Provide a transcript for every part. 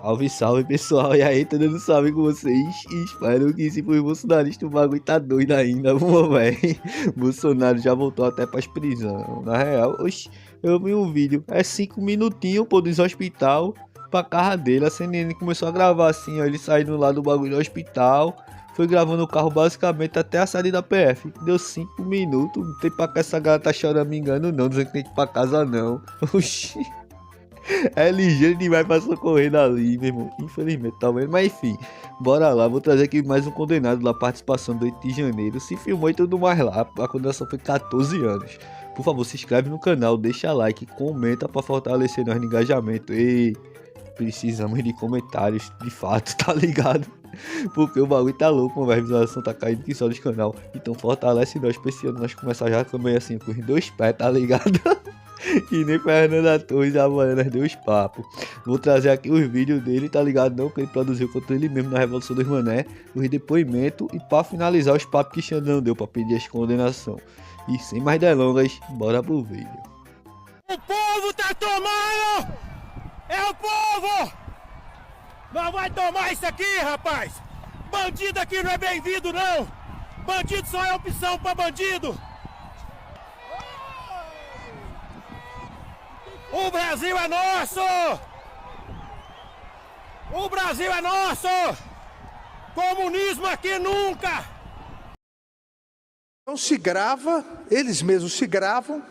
Salve, salve pessoal, e aí, tudo salve com vocês? Espero que se for bolsonarista o bagulho tá doido ainda, pô, velho. Bolsonaro já voltou até pras prisões. Na real, oxi, eu vi um vídeo, é 5 minutinhos, pô, dos hospital pra casa dele. A CNN começou a gravar assim, ó, ele saindo lá do bagulho do hospital. Foi gravando o carro basicamente até a saída da PF. Deu 5 minutos, não tem pra que essa galera tá chorando, me engano não, dizendo que tem que ir pra casa não. Oxi. É ligeiro demais pra socorrer dali, meu irmão. Infelizmente, talvez. Mas enfim, bora lá. Vou trazer aqui mais um condenado da participação do 8 de janeiro. Se filmou e tudo mais lá. A condenação foi 14 anos. Por favor, se inscreve no canal, deixa like, comenta pra fortalecer nós no engajamento. E precisamos de comentários, de fato, tá ligado? Porque o bagulho tá louco, mas a visualização tá caindo que só dos canal. Então fortalece nós pra esse ano nós começar já também assim com os dois pés, tá ligado? E nem Fernanda Torres amanhã nós deu os papos. Vou trazer aqui os vídeos dele, tá ligado? Não, que ele produziu contra ele mesmo na Revolução dos Mané, os depoimentos e pra finalizar os papos que Xandão deu pra pedir as condenação. E sem mais delongas, bora pro vídeo. O povo tá tomando! É o povo! Não vai tomar isso aqui, rapaz! Bandido aqui não é bem-vindo, não! Bandido só é opção pra bandido! O Brasil é nosso! O Brasil é nosso! Comunismo aqui nunca! Não se grava, eles mesmos se gravam.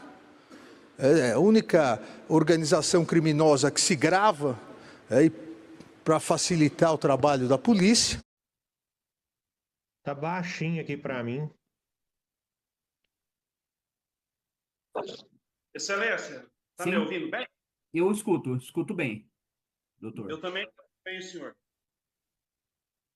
É a única organização criminosa que se grava para facilitar o trabalho da polícia. Tá baixinho aqui para mim. Excelência, tá Sim. me ouvindo bem? Eu escuto bem, doutor. Eu também bem, senhor.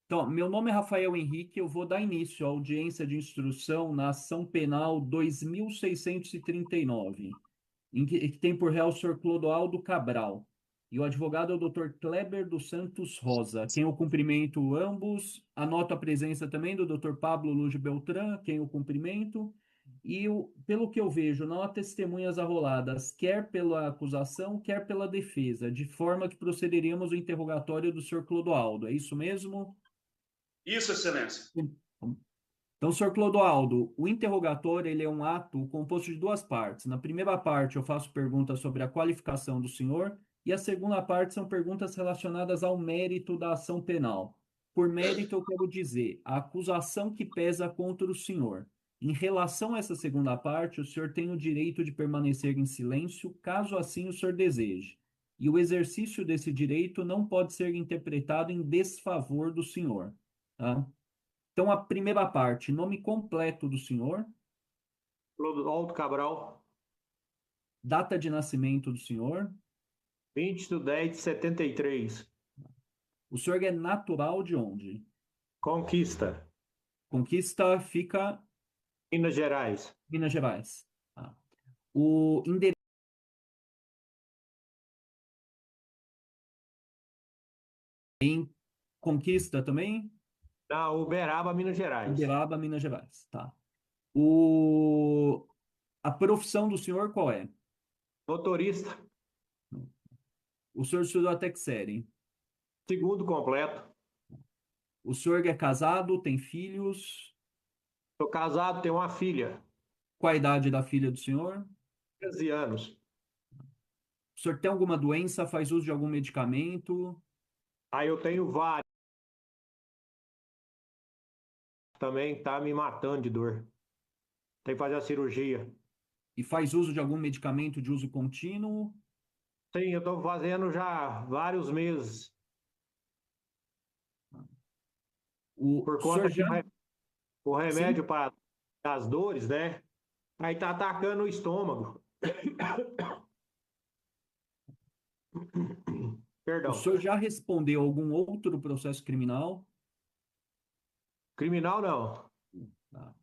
Então, meu nome é Rafael Henrique, eu vou dar início à audiência de instrução na ação penal 2639, que tem por réu o senhor Clodoaldo Cabral, e o advogado é o doutor Kleber dos Santos Rosa, quem eu cumprimento ambos. Anoto a presença também do doutor Pablo Luz Beltrán, quem eu cumprimento. E, pelo que eu vejo, não há testemunhas arroladas, quer pela acusação, quer pela defesa, de forma que procederíamos ao interrogatório do senhor Clodoaldo. É isso mesmo? Isso, excelência. Então, senhor Clodoaldo, o interrogatório ele é um ato composto de duas partes. Na primeira parte, eu faço perguntas sobre a qualificação do senhor, e a segunda parte são perguntas relacionadas ao mérito da ação penal. Por mérito, eu quero dizer a acusação que pesa contra o senhor. Em relação a essa segunda parte, o senhor tem o direito de permanecer em silêncio, caso assim o senhor deseje. E o exercício desse direito não pode ser interpretado em desfavor do senhor. Tá? Então, a primeira parte, nome completo do senhor, Clodoaldo Cabral, data de nascimento do senhor, 20/10/73. o senhor é natural de onde? Conquista, Conquista fica Minas Gerais. Minas Gerais. Tá? O endereço em Conquista também? Na Uberaba, Minas Gerais. Uberaba, Minas Gerais. Tá. A profissão do senhor qual é? Motorista, O senhor estudou até que série? segundo completo. O senhor é casado, tem filhos? Sou casado, tenho uma filha, Qual a idade da filha do senhor? 13 anos. O senhor tem alguma doença, faz uso de algum medicamento? Aí eu tenho vários. Também tá me matando de dor. Tem que fazer a cirurgia. E faz uso de algum medicamento de uso contínuo? Sim, eu tô fazendo já vários meses. Por O conta senhor que já... o remédio para as dores, né? Aí tá atacando o estômago. O Perdão. senhor já respondeu algum outro processo criminal? Criminal não. Tá.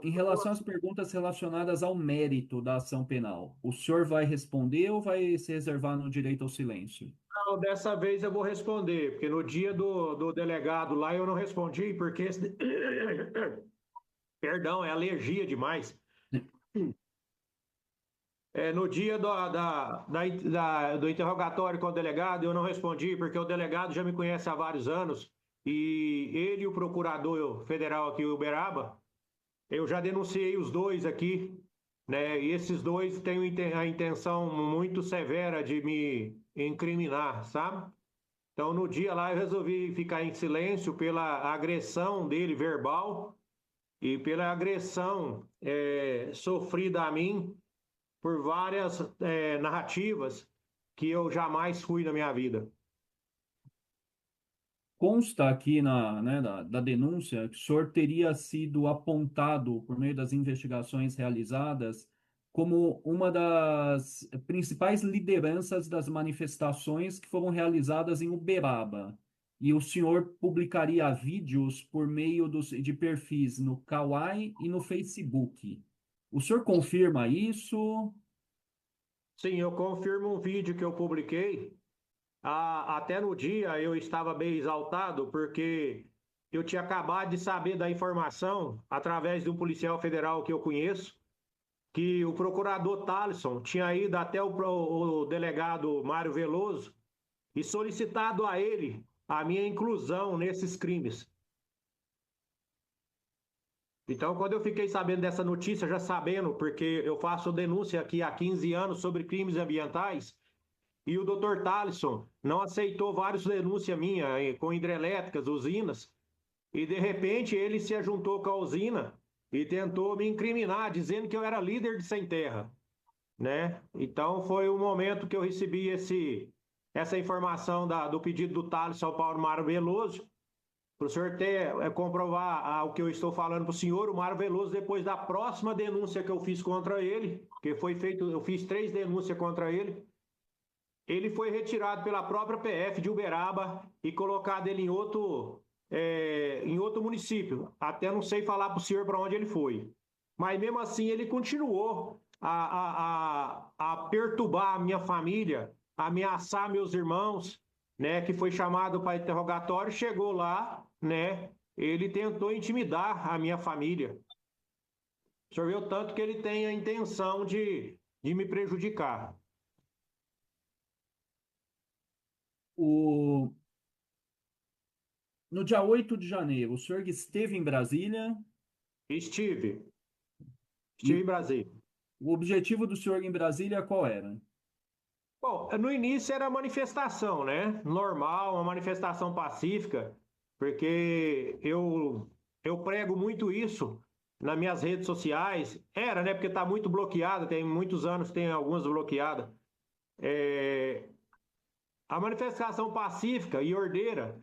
Em relação às perguntas relacionadas ao mérito da ação penal, o senhor vai responder ou vai se reservar no direito ao silêncio? Não, dessa vez eu vou responder, porque no dia do delegado lá eu não respondi, porque perdão, é alergia demais. No dia do interrogatório com o delegado, eu não respondi, porque o delegado já me conhece há vários anos, e ele e o procurador federal aqui, o Uberaba, eu já denunciei os dois aqui, né? E esses dois têm a intenção muito severa de me incriminar, sabe? Então, no dia lá, eu resolvi ficar em silêncio pela agressão dele verbal e pela agressão sofrida a mim por várias narrativas que eu jamais fui na minha vida. Consta aqui da denúncia que o senhor teria sido apontado, por meio das investigações realizadas, como uma das principais lideranças das manifestações que foram realizadas em Uberaba. E o senhor publicaria vídeos por meio de perfis no Kawaii e no Facebook. O senhor confirma isso? Sim, eu confirmo um vídeo que eu publiquei. Até no dia eu estava bem exaltado, porque eu tinha acabado de saber da informação, através de um policial federal que eu conheço, que o procurador Thalisson tinha ido até o delegado Mário Veloso e solicitado a ele a minha inclusão nesses crimes. Então, quando eu fiquei sabendo dessa notícia, já sabendo, porque eu faço denúncia aqui há 15 anos sobre crimes ambientais, e o Dr. Thalisson não aceitou várias denúncias minhas com hidrelétricas, usinas, e de repente ele se juntou com a usina e tentou me incriminar, dizendo que eu era líder de sem terra, né? Então foi o momento que eu recebi essa informação do pedido do Thalisson ao Paulo Mário Veloso, para o senhor comprovar o que eu estou falando para o senhor. O Mário Veloso, depois da próxima denúncia que eu fiz contra ele, que foi feito, eu fiz 3 denúncias contra ele foi retirado pela própria PF de Uberaba e colocado ele em outro município. Até não sei falar para o senhor para onde ele foi. Mas mesmo assim ele continuou a perturbar a minha família, a ameaçar meus irmãos, né, que foi chamado para interrogatório, chegou lá, né, ele tentou intimidar a minha família. O senhor vê o tanto que ele tem a intenção de me prejudicar. No dia 8 de janeiro, o senhor esteve em Brasília? Estive em Brasília. O objetivo do senhor em Brasília qual era? Bom, no início era manifestação, né? Normal, uma manifestação pacífica, porque eu prego muito isso nas minhas redes sociais. Era, né? Porque está muito bloqueada, tem muitos anos, tem algumas bloqueadas. A manifestação pacífica e ordeira.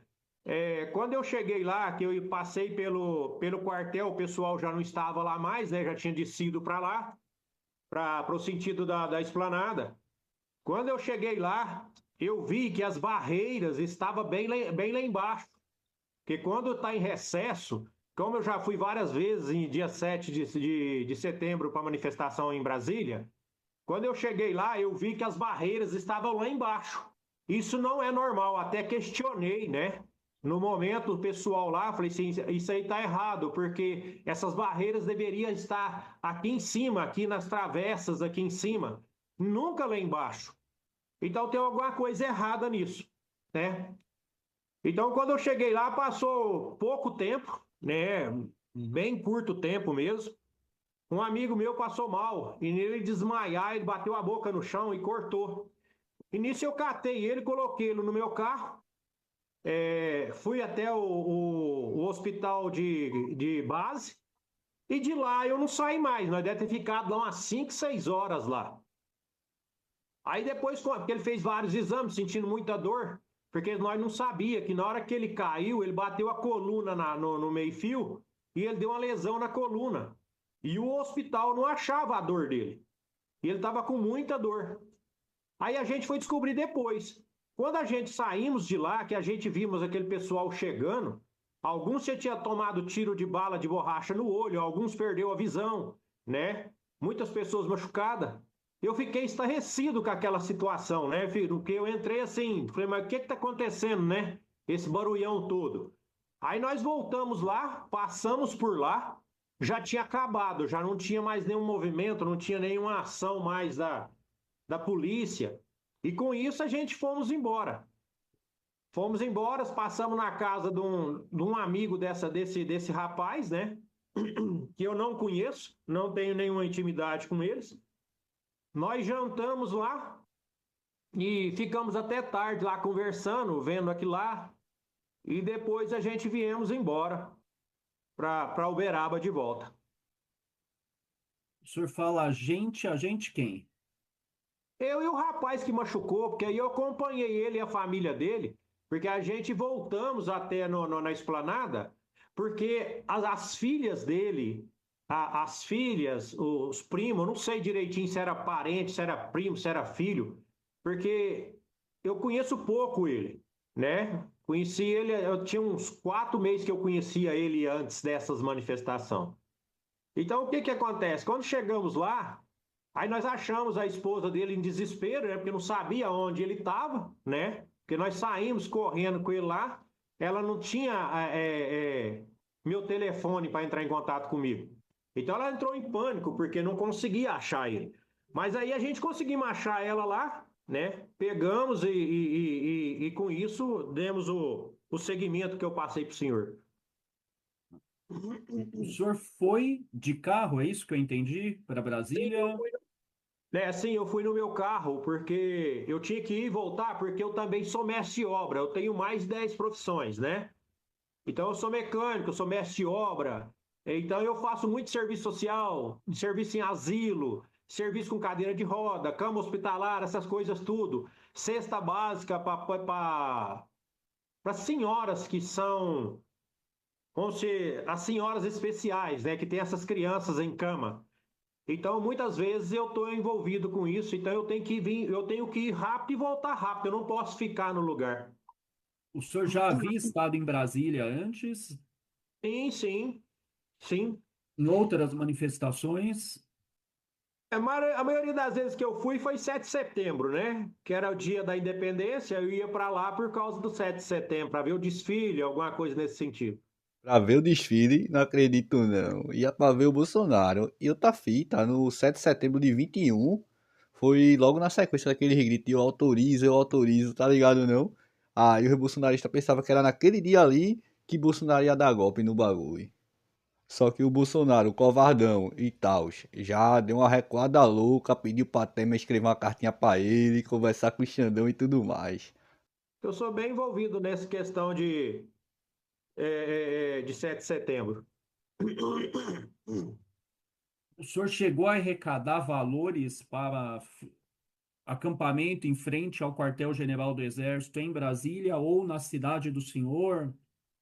Quando eu cheguei lá, que eu passei pelo quartel, o pessoal já não estava lá mais, né? Já tinha descido para lá, para o sentido da esplanada. Quando eu cheguei lá, eu vi que as barreiras estavam bem lá embaixo. Porque quando está em recesso, como eu já fui várias vezes em dia 7 de setembro para manifestação em Brasília, quando eu cheguei lá, eu vi que as barreiras estavam lá embaixo. Isso não é normal, até questionei, né? No momento, o pessoal lá, falei assim, isso aí está errado, porque essas barreiras deveriam estar aqui em cima, aqui nas travessas, aqui em cima, nunca lá embaixo. Então tem alguma coisa errada nisso, né? Então, quando eu cheguei lá, passou pouco tempo, né? Bem curto tempo mesmo. Um amigo meu passou mal, e nele desmaiar, ele bateu a boca no chão e cortou. E nisso eu catei ele, coloquei ele no meu carro, fui até o hospital de base, e de lá eu não saí mais. Nós devemos ter ficado lá umas 5, 6 horas lá. Aí depois, porque ele fez vários exames, sentindo muita dor, porque nós não sabíamos que na hora que ele caiu, ele bateu a coluna no meio-fio e ele deu uma lesão na coluna. E o hospital não achava a dor dele. E ele estava com muita dor. Aí a gente foi descobrir depois. Quando a gente saímos de lá, que a gente vimos aquele pessoal chegando, alguns já tinham tomado tiro de bala de borracha no olho, alguns perdeu a visão, né? Muitas pessoas machucadas. Eu fiquei estarrecido com aquela situação, né, filho? Porque eu entrei assim, falei, mas o que está acontecendo, né? Esse barulhão todo. Aí nós voltamos lá, passamos por lá, já tinha acabado, já não tinha mais nenhum movimento, não tinha nenhuma ação mais da polícia. E com isso a gente fomos embora. Fomos embora, passamos na casa de um amigo desse rapaz, né? Que eu não conheço, não tenho nenhuma intimidade com eles. Nós jantamos lá e ficamos até tarde lá conversando, vendo aquilo lá. E depois a gente viemos embora para Uberaba de volta. O senhor fala a gente quem? Eu e o rapaz que machucou, porque aí eu acompanhei ele e a família dele, porque a gente voltamos até na esplanada, porque as filhas dele, as filhas, os primos, eu não sei direitinho se era parente, se era primo, se era filho, porque eu conheço pouco ele, né? Conheci ele, eu tinha uns 4 meses que eu conhecia ele antes dessas manifestações. Então, o que que acontece? Quando chegamos lá, aí nós achamos a esposa dele em desespero, né? Porque não sabia onde ele estava, né? Porque nós saímos correndo com ele lá. Ela não tinha meu telefone para entrar em contato comigo. Então ela entrou em pânico porque não conseguia achar ele. Mas aí a gente conseguimos achar ela lá, né? Pegamos e com isso demos o seguimento que eu passei para o senhor. O senhor foi de carro, é isso que eu entendi, para Sim, eu Brasília? fui. Sim, eu fui no meu carro, porque eu tinha que ir e voltar, porque eu também sou mestre de obra, eu tenho mais de 10 profissões, né? Então eu sou mecânico, eu sou mestre de obra, então eu faço muito serviço social, serviço em asilo, serviço com cadeira de roda, cama hospitalar, essas coisas tudo. Cesta básica para senhoras que são, vamos dizer, as senhoras especiais, né? Que tem essas crianças em cama. Então, muitas vezes eu estou envolvido com isso, então eu tenho que ir rápido e voltar rápido, eu não posso ficar no lugar. O senhor já havia estado em Brasília antes, Sim, sim, sim. em outras manifestações? A maioria das vezes que eu fui foi 7 de setembro, né? Que era o dia da independência, eu ia para lá por causa do 7 de setembro, para ver o desfile, alguma coisa nesse sentido. Pra ver o desfile, não acredito não. Ia pra ver o Bolsonaro. E outra fita, no 7 de setembro de 21, foi logo na sequência daquele grito, eu autorizo, tá ligado não? Aí o bolsonarista pensava que era naquele dia ali que Bolsonaro ia dar golpe no bagulho. Só que o Bolsonaro, covardão e tal, já deu uma recuada louca, pediu pra Temer escrever uma cartinha pra ele, conversar com o Xandão e tudo mais. Eu sou bem envolvido nessa questão de 7 de setembro. O senhor chegou a arrecadar valores para acampamento em frente ao quartel-general do Exército em Brasília ou na cidade do senhor?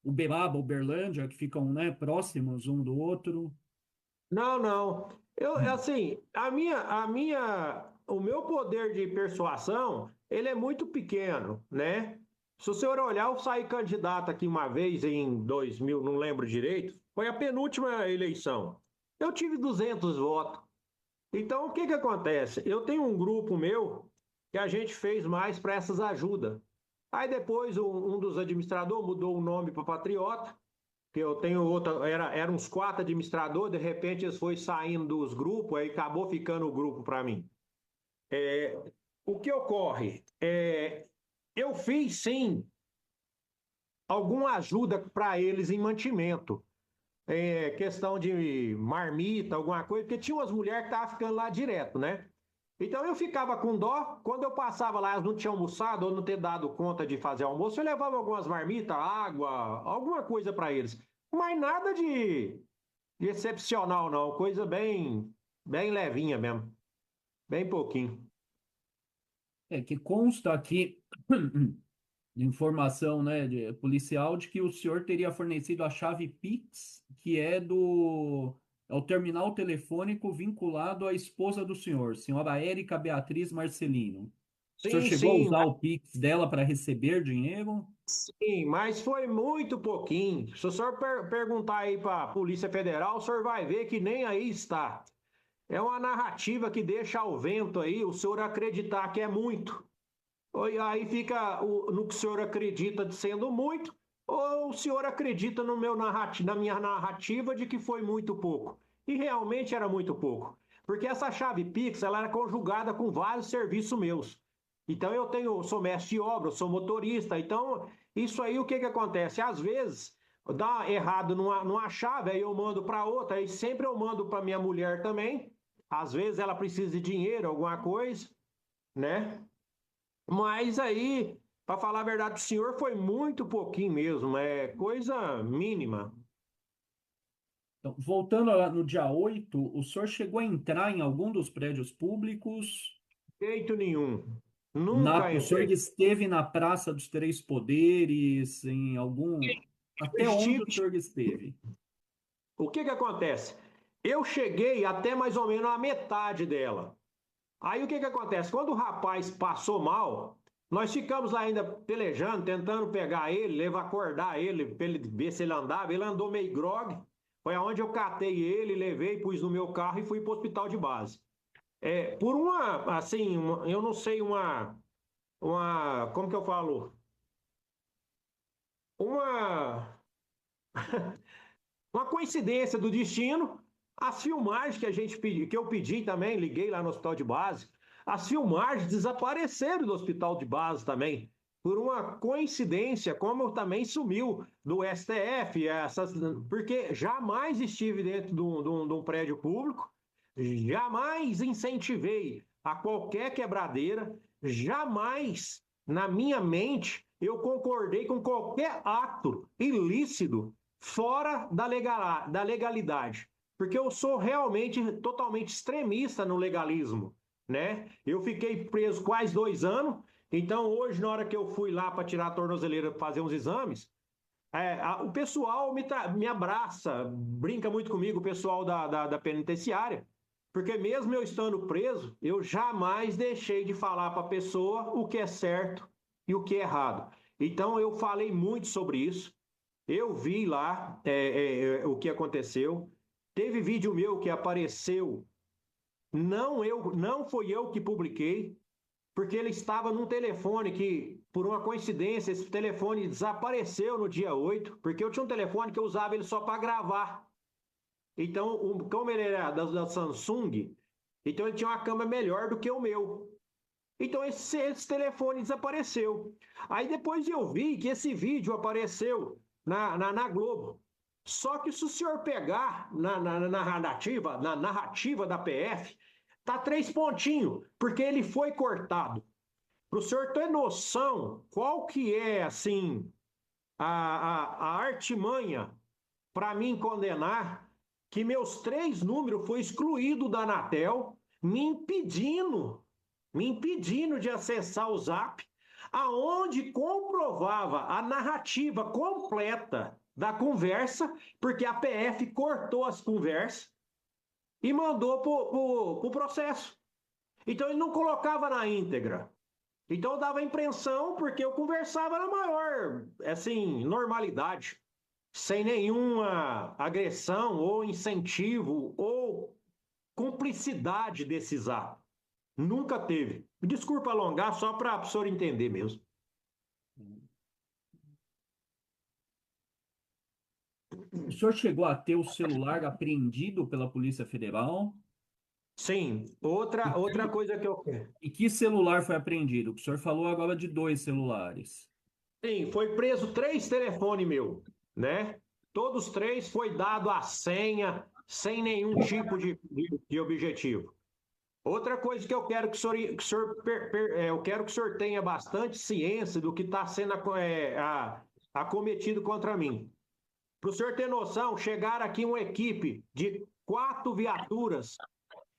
Uberaba, Uberlândia, que ficam, né, próximos um do outro? Não, não. Assim, o meu poder de persuasão, ele é muito pequeno, né? Se o senhor olhar, eu saí candidato aqui uma vez em 2000, não lembro direito, foi a penúltima eleição. Eu tive 200 votos. Então, o que que acontece? Eu tenho um grupo meu que a gente fez mais para essas ajudas. Aí depois um dos administradores mudou o nome para Patriota, que eu tenho outra, era uns 4 administradores, de repente eles foram saindo dos grupos, aí acabou ficando o grupo para mim. O que ocorre? Eu fiz sim alguma ajuda para eles em mantimento. Questão de marmita, alguma coisa, porque tinha umas mulheres que estavam ficando lá direto, né? Então eu ficava com dó, quando eu passava lá, elas não tinham almoçado ou não ter dado conta de fazer almoço, eu levava algumas marmitas, água, alguma coisa para eles. Mas nada de excepcional, não. Coisa bem levinha mesmo. Bem pouquinho. É que consta aqui de informação, né, policial de que o senhor teria fornecido a chave Pix, que é o terminal telefônico vinculado à esposa do senhor, senhora Érica Beatriz Marcelino. O senhor Sim, chegou a sim, usar o Pix dela para receber dinheiro? sim, mas foi muito pouquinho. Se o senhor perguntar aí para a Polícia Federal, o senhor vai ver que nem aí está. É uma narrativa que deixa ao vento aí o senhor acreditar que é muito. Aí fica no que o senhor acredita de sendo muito, ou o senhor acredita no na minha narrativa de que foi muito pouco? E realmente era muito pouco. Porque essa chave Pix, ela era conjugada com vários serviços meus. Então sou mestre de obra, eu sou motorista. Então, isso aí o que acontece? Às vezes dá errado numa chave, aí eu mando para outra, aí sempre eu mando para minha mulher também. Às vezes ela precisa de dinheiro, alguma coisa, né? Mas aí, para falar a verdade para o senhor, foi muito pouquinho mesmo, é coisa mínima. Então, voltando lá no dia 8, o senhor chegou a entrar em algum dos prédios públicos? Jeito nenhum. Nunca O senhor entrei. esteve na Praça dos Três Poderes, em algum. Até onde o Estive. senhor esteve? O que acontece? Eu cheguei até mais ou menos a metade dela. Aí o que acontece? Quando o rapaz passou mal, nós ficamos lá ainda pelejando, tentando pegar ele, acordar ele, para ele ver se ele andava. Ele andou meio grogue. Foi aonde eu catei ele, levei, pus no meu carro e fui para o hospital de base. Por eu não sei, como que eu falo? Uma, uma coincidência do destino, as filmagens que eu pedi também, liguei lá no hospital de base, as filmagens desapareceram do hospital de base também, por uma coincidência, como também sumiu do STF, porque jamais estive dentro de um prédio público, jamais incentivei a qualquer quebradeira, jamais na minha mente eu concordei com qualquer ato ilícito fora da legalidade. Porque eu sou realmente totalmente extremista no legalismo, né? Eu fiquei preso quase 2 anos, então hoje, na hora que eu fui lá para tirar a tornozeleira para fazer uns exames, o pessoal me abraça, brinca muito comigo, o pessoal da penitenciária, porque mesmo eu estando preso, eu jamais deixei de falar para a pessoa o que é certo e o que é errado. Então eu falei muito sobre isso. Eu vi lá o que aconteceu. Teve vídeo meu que apareceu. Não foi eu que publiquei, porque ele estava num telefone que, por uma coincidência, esse telefone desapareceu no dia 8, porque eu tinha um telefone que eu usava ele só para gravar. Então, como ele era da Samsung, então ele tinha uma câmera melhor do que o meu. Então esse telefone desapareceu. Aí depois eu vi que esse vídeo apareceu na Globo. Só que se o senhor pegar na narrativa da PF, tá 3 pontinhos, porque ele foi cortado. Para o senhor ter noção qual que é, assim, a artimanha para mim condenar, que meus 3 números foi excluído da Anatel, me impedindo de acessar o Zap, aonde comprovava a narrativa completa da conversa, porque a PF cortou as conversas e mandou para o processo. Então ele não colocava na íntegra. Então eu dava impressão porque eu conversava na maior, assim, normalidade, sem nenhuma agressão ou incentivo ou cumplicidade desses atos. Nunca teve. Desculpa alongar, só para o senhor entender mesmo. O senhor chegou a ter o celular apreendido pela Polícia Federal? Sim, outra coisa que eu quero. E que celular foi apreendido? O senhor falou agora de 2 celulares. Sim, foi preso 3 telefones meu, né? Todos 3 foi dado a senha, sem nenhum tipo de objetivo. Outra coisa que eu quero que o senhor eu quero que o senhor tenha bastante ciência do que está sendo acometido contra mim. Para o senhor ter noção, chegaram aqui uma equipe de 4 viaturas.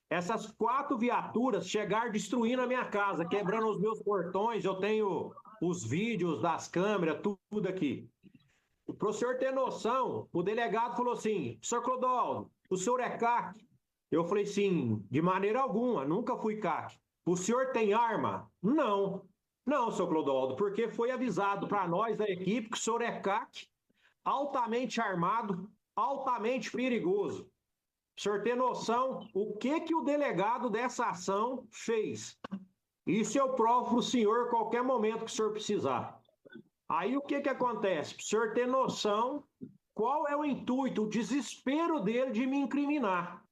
Essas 4 viaturas chegaram destruindo a minha casa, quebrando os meus portões. Eu tenho os vídeos das câmeras, tudo aqui. Para o senhor ter noção, o delegado falou assim: senhor Clodoaldo, o senhor é CAC? Eu falei sim, de maneira alguma, nunca fui CAC. O senhor tem arma? Não. Não, senhor Clodoaldo, porque foi avisado para nós da equipe que o senhor é CAC, altamente armado, altamente perigoso. O senhor tem noção o que o delegado dessa ação fez? Isso eu provo para o senhor a qualquer momento que o senhor precisar. Aí o que que acontece? Para o senhor ter noção qual é o intuito, o desespero dele de me incriminar.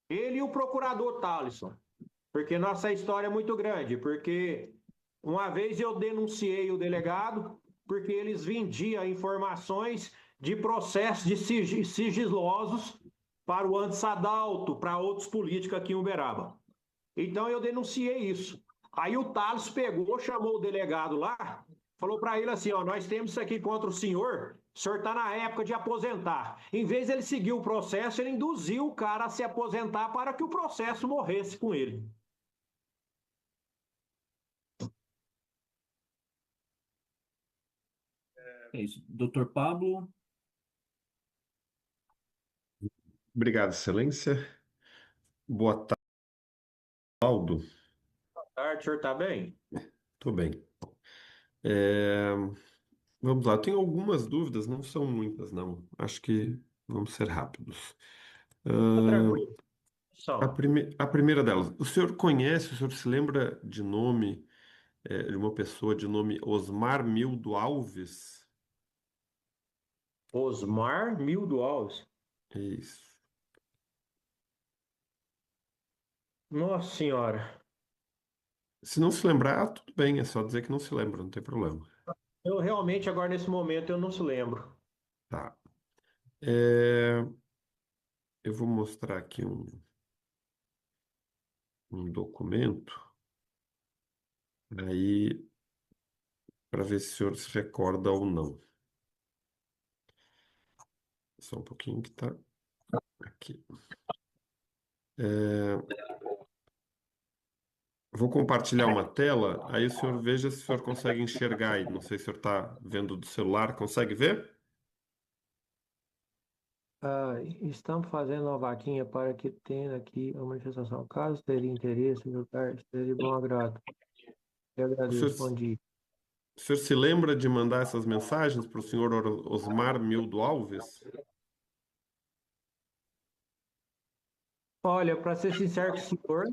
Ele e o procurador Thalisson. Porque nossa história é muito grande. Porque uma vez eu denunciei o delegado porque eles vendiam informações de processos de sigilosos para o Anderson Adalto, para outros políticos aqui em Uberaba. Então eu denunciei isso. Aí o Thales pegou, chamou o delegado lá, falou para ele assim, ó, nós temos isso aqui contra o senhor está na época de aposentar. Em vez de ele seguir o processo, ele induziu o cara a se aposentar para que o processo morresse com ele. É isso. Doutor Pablo. Obrigado, Excelência. Boa tarde, Aldo. Boa tarde, o senhor está bem? Estou bem. Vamos lá, eu tenho algumas dúvidas, não são muitas, não. Acho que vamos ser rápidos. Tá tranquilo. A primeira delas, o senhor se lembra de nome, de uma pessoa de nome Osmar Mildo Alves? Osmar Mildo Alves. Isso. Nossa Senhora. Se não se lembrar, tudo bem, é só dizer que não se lembra, não tem problema. Eu realmente, agora nesse momento, eu não se lembro. Tá. Eu vou mostrar aqui um documento, aí, para ver se o senhor se recorda ou não. Só um pouquinho que tá aqui. Vou compartilhar uma tela, aí o senhor veja se o senhor consegue enxergar aí. Não sei se o senhor está vendo do celular, consegue ver? Estamos fazendo uma vaquinha para que tenha aqui uma manifestação. Caso teria interesse, meu caro, seria de bom agrado. Eu agradeço, bom dia. O senhor se lembra de mandar essas mensagens para o senhor Osmar Mildo Alves? Olha, para ser sincero com o senhor,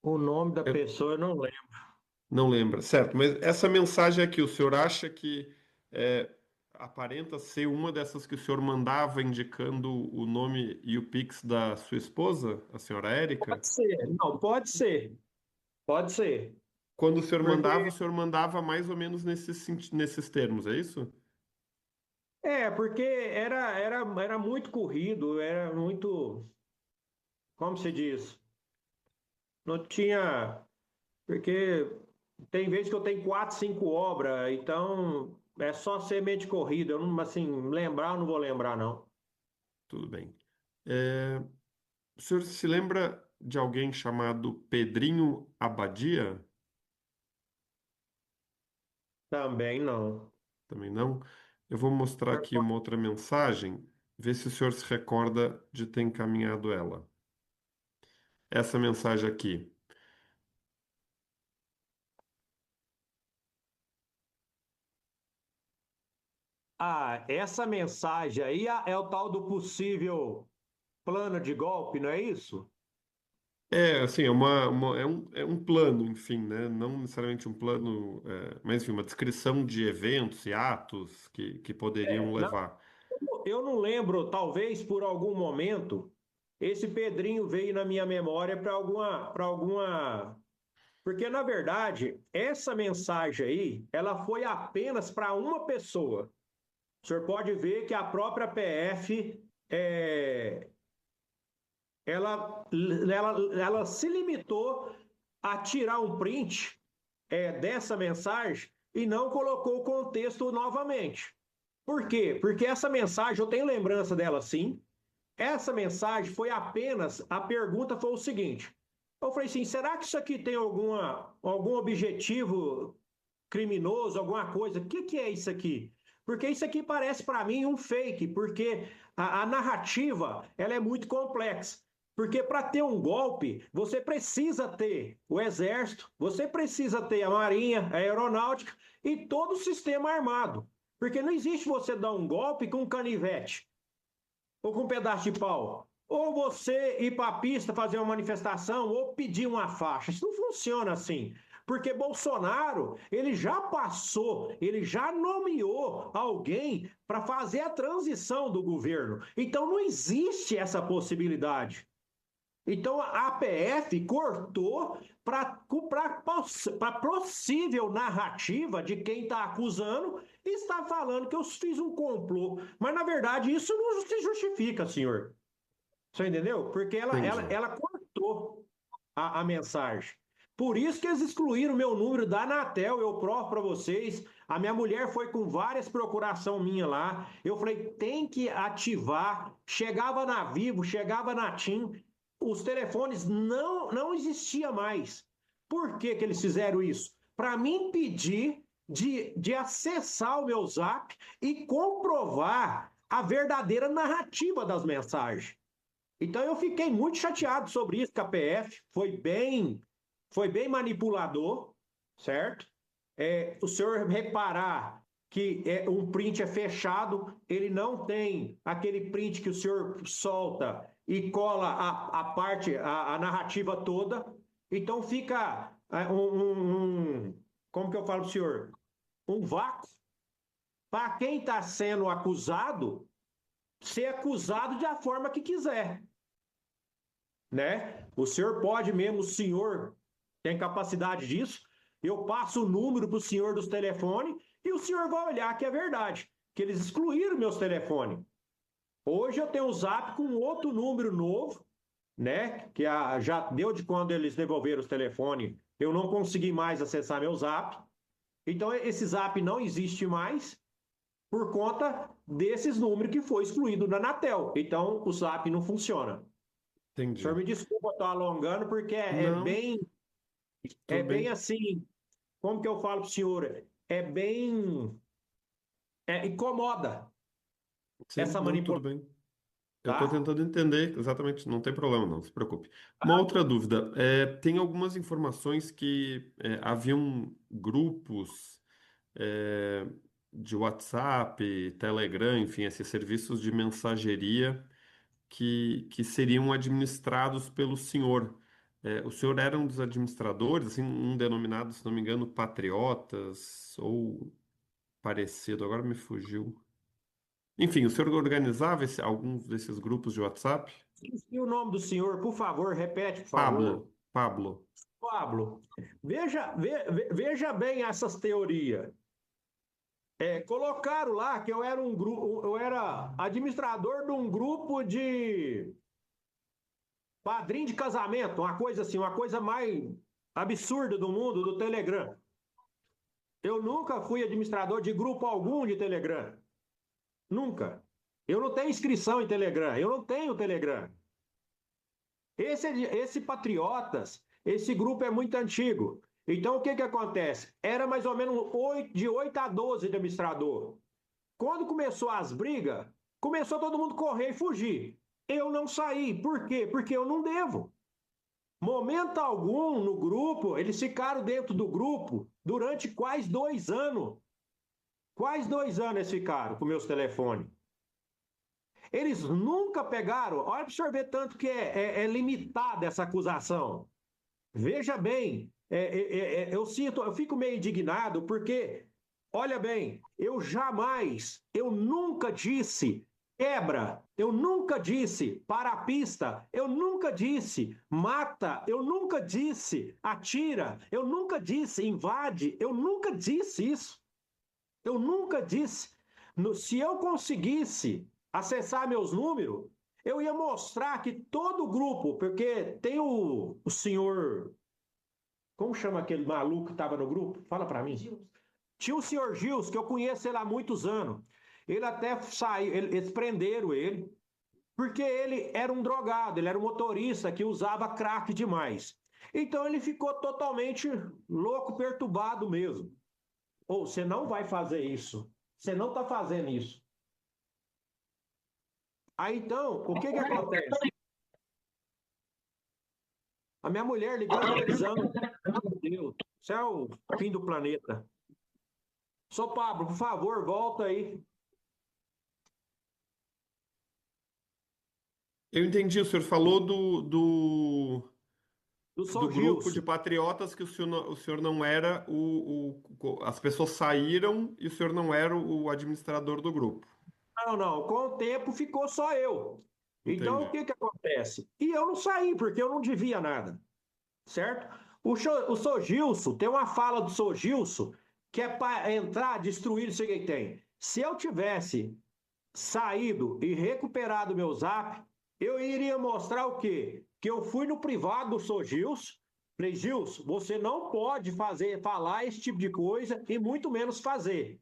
o nome da pessoa eu não lembro. Não lembra, certo. Mas essa mensagem aqui, o senhor acha que aparenta ser uma dessas que o senhor mandava indicando o nome e o Pix da sua esposa, a senhora Érica? Pode ser, não, pode ser. Pode ser. Quando o senhor Porque- mandava, o senhor mandava mais ou menos nesses termos, é isso? Porque era muito corrido, era muito, como se diz? Não tinha, porque tem vezes que eu tenho 4, 5 obras, então é só semente corrida, eu não, assim, lembrar eu não vou lembrar não. Tudo bem. O senhor se lembra de alguém chamado Pedrinho Abadia? Também não. Também não? Eu vou mostrar aqui uma outra mensagem, ver se o senhor se recorda de ter encaminhado ela. Essa mensagem aqui. Essa mensagem aí é o tal do possível plano de golpe, não é isso? Assim, é um plano, enfim, né? Não necessariamente um plano, mas enfim, uma descrição de eventos e atos que poderiam levar. Eu não lembro, talvez por algum momento, esse Pedrinho veio na minha memória para alguma. Porque, na verdade, essa mensagem aí, ela foi apenas para uma pessoa. O senhor pode ver que a própria PF, ela se limitou a tirar um print dessa mensagem e não colocou o contexto novamente. Por quê? Porque essa mensagem, eu tenho lembrança dela sim, essa mensagem foi apenas, a pergunta foi o seguinte, eu falei assim, será que isso aqui tem algum objetivo criminoso, alguma coisa? O que é isso aqui? Porque isso aqui parece para mim um fake, porque a narrativa ela é muito complexa. Porque para ter um golpe, você precisa ter o exército, você precisa ter a marinha, a aeronáutica e todo o sistema armado. Porque não existe você dar um golpe com um canivete. ou com um pedaço de pau. Ou você ir para a pista fazer uma manifestação, ou pedir uma faixa. Isso não funciona assim. Porque Bolsonaro, ele já passou, ele já nomeou alguém para fazer a transição do governo. Então não existe essa possibilidade. Então a APF cortou para possível narrativa de quem está acusando e está falando que eu fiz um complô. Mas na verdade isso não se justifica, senhor. Você entendeu? Porque ela cortou a mensagem. Por isso que eles excluíram o meu número da Anatel, eu provo para vocês. A minha mulher foi com várias procurações minha lá. Eu falei, tem que ativar. Chegava na Vivo, chegava na TIM. Os telefones não existiam mais. Por que eles fizeram isso? Para me impedir de acessar o meu Zap e comprovar a verdadeira narrativa das mensagens. Então eu fiquei muito chateado sobre isso, que a PF foi bem manipulador, certo? O senhor reparar que um print é fechado, ele não tem aquele print que o senhor solta e cola a narrativa toda. Então fica como que eu falo para o senhor? Um vácuo para quem está sendo acusado ser acusado da forma que quiser. Né? O senhor pode mesmo, o senhor tem capacidade disso, eu passo o número para o senhor dos telefones e o senhor vai olhar que é verdade, que eles excluíram meus telefones. Hoje eu tenho o Zap com outro número novo, né? Que já deu de quando eles devolveram os telefones, eu não consegui mais acessar meu Zap. Então esse Zap não existe mais por conta desses números que foi excluído da Anatel. Então o Zap não funciona. Entendi. O senhor me desculpa, estou alongando, porque Não, bem assim, como que eu falo para o senhor? Incomoda sim, essa não, tudo manipulação. bem. Eu Tá? estou tentando entender exatamente, não tem problema, não se preocupe. Uma outra dúvida, tem algumas informações que haviam grupos de WhatsApp, Telegram, enfim, esses serviços de mensageria que seriam administrados pelo senhor. O senhor era um dos administradores, assim, um denominado, se não me engano, Patriotas ou parecido, agora me fugiu. Enfim, o senhor organizava alguns desses grupos de WhatsApp? E o nome do senhor, por favor, repete, por favor. Pablo. Pablo, veja bem essas teorias. Colocaram lá que eu era administrador de um grupo de padrinho de casamento, uma coisa assim, uma coisa mais absurda do mundo, do Telegram. Eu nunca fui administrador de grupo algum de Telegram. Nunca. Eu não tenho inscrição em Telegram. Eu não tenho Telegram. Esse Patriotas, esse grupo é muito antigo. Então, o que acontece? Era mais ou menos de 8 a 12 de administrador. Quando começou as brigas, começou todo mundo correr e fugir. Eu não saí. Por quê? Porque eu não devo. Momento algum no grupo, eles ficaram dentro do grupo durante quase 2 anos. Quase 2 anos eles ficaram com meus telefones. Eles nunca pegaram. Olha para o senhor ver tanto que é limitada essa acusação. Veja bem, eu fico meio indignado porque, olha bem, eu nunca disse quebra, eu nunca disse para a pista, eu nunca disse mata, eu nunca disse atira, eu nunca disse invade, eu nunca disse isso. Eu nunca disse. Se eu conseguisse acessar meus números, eu ia mostrar que todo grupo, porque tem o senhor... Como chama aquele maluco que estava no grupo? Fala para mim. Tinha o senhor Gils, que eu conheço ele há muitos anos. Ele até saiu, eles prenderam ele, porque ele era um drogado, ele era um motorista que usava crack demais. Então ele ficou totalmente louco, perturbado mesmo. Ou você não vai fazer isso. Você não está fazendo isso. Aí então, o que acontece? A minha mulher ligou na televisão. Meu Deus, isso é o fim do planeta. Sô Pablo, por favor, volta aí. Eu entendi, o senhor falou do Do São grupo de Gilson. patriotas que o senhor não era as pessoas saíram e o senhor não era o administrador do grupo. Não, não, com o tempo ficou só eu. Então, o Entendi. que que acontece? E eu não saí, porque eu não devia nada, certo? O São Gilson, tem uma fala do São Gilson, que é para entrar, destruir, não sei o que tem. Se eu tivesse saído e recuperado meu zap, eu iria mostrar o quê? Que eu fui no privado do São Gilson, falei, Gilson, você não pode falar esse tipo de coisa e muito menos fazer.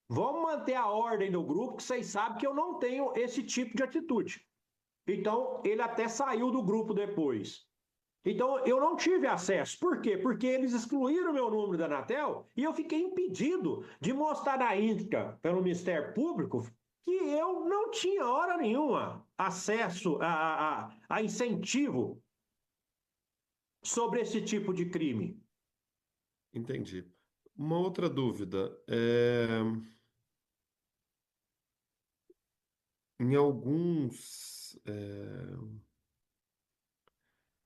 Vamos manter a ordem do grupo, que vocês sabem que eu não tenho esse tipo de atitude. Então, ele até saiu do grupo depois. Então, eu não tive acesso. Por quê? Porque eles excluíram o meu número da Anatel e eu fiquei impedido de mostrar na íntegra pelo Ministério Público que eu não tinha hora nenhuma acesso a incentivo sobre esse tipo de crime. Entendi. Uma outra dúvida. Em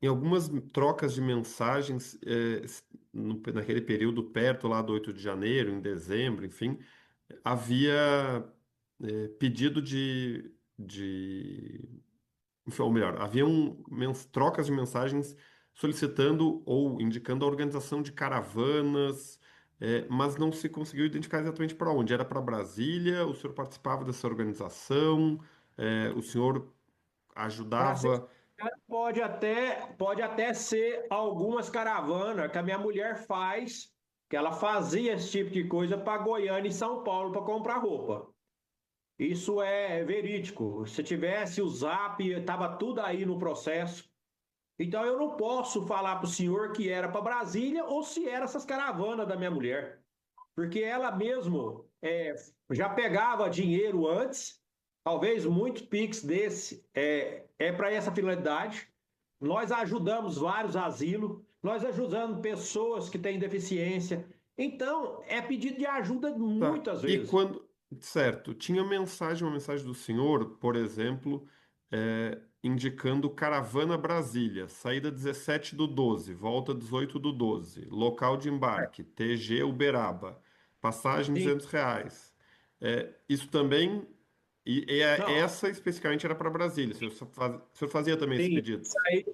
em algumas trocas de mensagens, naquele período perto lá do 8 de janeiro, em dezembro, enfim, havia pedido enfim, ou melhor, haviam trocas de mensagens solicitando ou indicando a organização de caravanas, mas não se conseguiu identificar exatamente para onde. Era para Brasília, o senhor participava dessa organização, o senhor Para ser ajudava. sincero, pode até ser algumas caravanas que a minha mulher faz, que ela fazia esse tipo de coisa para Goiânia e São Paulo para comprar roupa. Isso é verídico. Se tivesse o Zap, estava tudo aí no processo. Então eu não posso falar para o senhor que era para Brasília ou se era essas caravanas da minha mulher. Porque ela mesmo já pegava dinheiro antes, talvez muito Pix desse é para essa finalidade. Nós ajudamos vários asilos, nós ajudamos pessoas que têm deficiência. Então, é pedido de ajuda Tá. muitas E vezes. quando. Certo, tinha uma mensagem do senhor, por exemplo, indicando Caravana Brasília, saída 17/12, volta 18/12, local de embarque, TG Uberaba, passagem Sim. R$ 200. Isso também. Não, Essa especificamente era para Brasília. O senhor fazia também esse sim, pedido?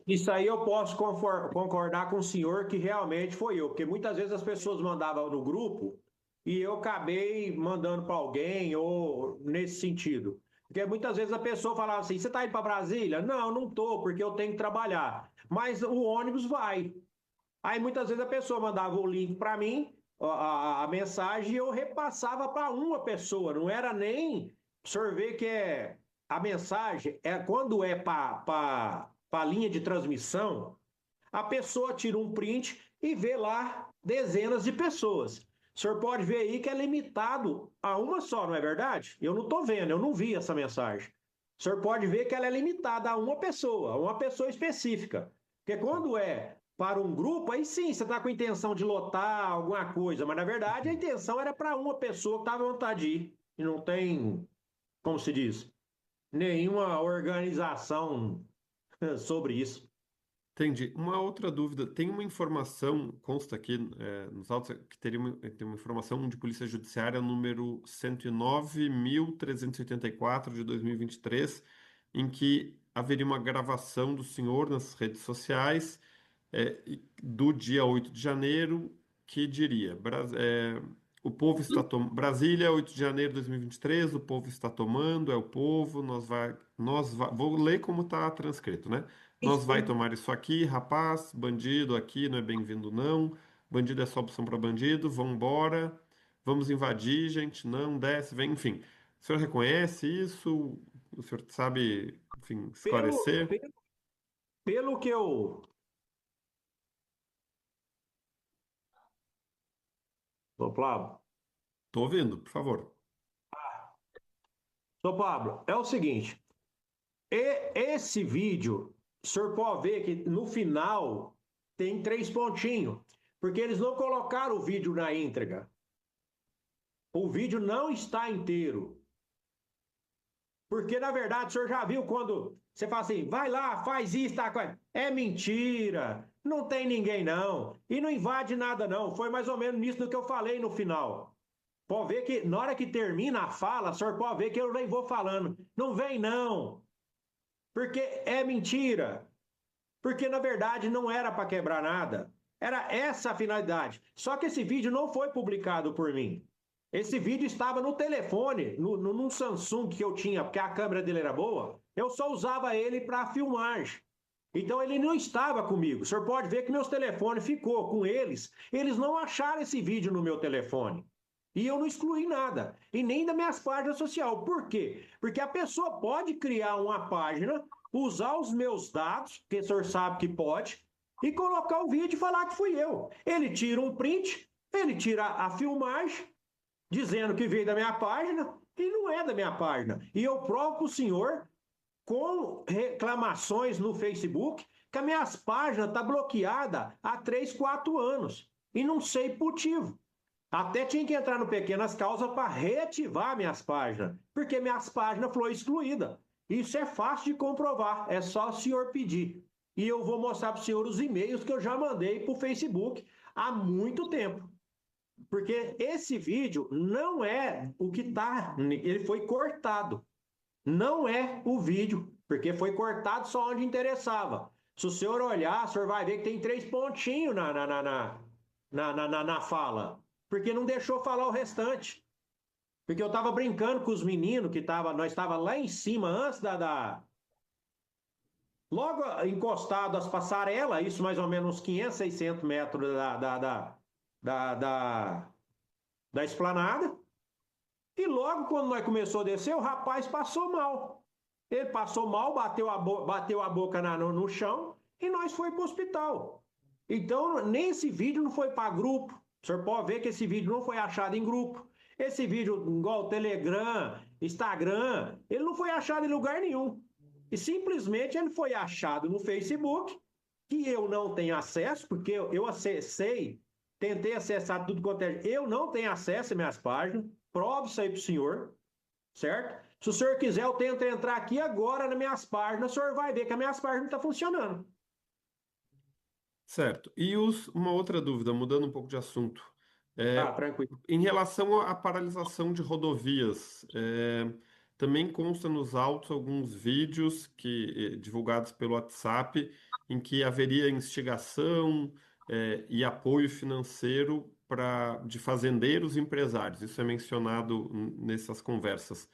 isso aí eu posso concordar com o senhor que realmente foi eu, porque muitas vezes as pessoas mandavam no grupo e eu acabei mandando para alguém ou nesse sentido. Porque muitas vezes a pessoa falava assim: você está indo para Brasília? Não, não estou, porque eu tenho que trabalhar. Mas o ônibus vai. Aí muitas vezes a pessoa mandava o link para mim, a mensagem, e eu repassava para uma pessoa. Não era nem. O senhor vê que a mensagem, quando é para a linha de transmissão, a pessoa tira um print e vê lá dezenas de pessoas. O senhor pode ver aí que é limitado a uma só, não é verdade? Eu não estou vendo, eu não vi essa mensagem. O senhor pode ver que ela é limitada a uma pessoa específica. Porque quando é para um grupo, aí sim, você está com a intenção de lotar alguma coisa, mas na verdade a intenção era para uma pessoa que estava à vontade de ir. E não tem, como se diz, nenhuma organização sobre isso. Entendi. Uma outra dúvida. Tem uma informação, consta aqui nos autos, que tem uma informação de Polícia Judiciária número 109.384 de 2023, em que haveria uma gravação do senhor nas redes sociais do dia 8 de janeiro, que diria: o povo está tomando. Brasília, 8 de janeiro de 2023, o povo está tomando, é o povo, vou ler como está transcrito, né? Nós vai tomar isso aqui, rapaz, bandido aqui não é bem-vindo não, bandido é só opção para bandido, vambora, vamos invadir, gente, não, desce, vem, enfim. O senhor reconhece isso? O senhor sabe, enfim, Pelo, esclarecer? pelo, pelo que eu. Ô, Pablo, Tô ouvindo, por favor. é o seguinte: esse vídeo, o senhor pode ver que no final tem 3 pontinhos, porque eles não colocaram o vídeo na íntegra. O vídeo não está inteiro. Porque, na verdade, o senhor já viu quando Você fala assim, vai lá, faz isso, tá? É mentira. Não tem ninguém, não. E não invade nada, não. Foi mais ou menos nisso do que eu falei no final. Pode ver que na hora que termina a fala, o senhor pode ver que eu nem vou falando. Não vem, não. Porque é mentira. Porque, na verdade, não era para quebrar nada. Era essa a finalidade. Só que esse vídeo não foi publicado por mim. Esse vídeo estava no telefone, num Samsung que eu tinha, porque a câmera dele era boa. Eu só usava ele para filmagem. Então ele não estava comigo. O senhor pode ver que meus telefones ficou com eles. Eles não acharam esse vídeo no meu telefone. E eu não excluí nada. E nem das minhas páginas sociais. Por quê? Porque a pessoa pode criar uma página, usar os meus dados, que o senhor sabe que pode, e colocar o vídeo e falar que fui eu. Ele tira um print, ele tira a filmagem, dizendo que veio da minha página, e não é da minha página. E eu provo para o senhor, com reclamações no Facebook, que as minhas páginas estão bloqueadas há 3, 4 anos. E não sei por motivo. Até tinha que entrar no Pequenas Causas para reativar minhas páginas, porque minhas páginas foram excluídas. Isso é fácil de comprovar, é só o senhor pedir. E eu vou mostrar para o senhor os e-mails que eu já mandei para o Facebook há muito tempo. Porque esse vídeo não é o que está, ele foi cortado. Não é o vídeo, porque foi cortado só onde interessava. Se o senhor olhar, o senhor vai ver que tem 3 pontinhos na fala. Porque não deixou falar o restante. Porque eu estava brincando com os meninos, nós estávamos lá em cima, antes logo encostado às passarelas, isso mais ou menos uns 500, 600 metros da esplanada. E logo quando nós começamos a descer, o rapaz passou mal. Ele passou mal, bateu a boca no chão e nós fomos para o hospital. Então, nem esse vídeo não foi para grupo. O senhor pode ver que esse vídeo não foi achado em grupo. Esse vídeo, igual Telegram, Instagram, ele não foi achado em lugar nenhum. E simplesmente ele foi achado no Facebook, que eu não tenho acesso, porque eu acessei, tentei acessar tudo quanto é. Eu não tenho acesso às minhas páginas. Provo isso aí para o senhor, certo? Se o senhor quiser, eu tento entrar aqui agora nas minhas páginas, o senhor vai ver que as minhas páginas não estão funcionando. Certo. E uma outra dúvida, mudando um pouco de assunto. Tranquilo. Em relação à paralisação de rodovias, também consta nos autos alguns vídeos divulgados pelo WhatsApp em que haveria instigação e apoio financeiro de fazendeiros e empresários. Isso é mencionado nessas conversas.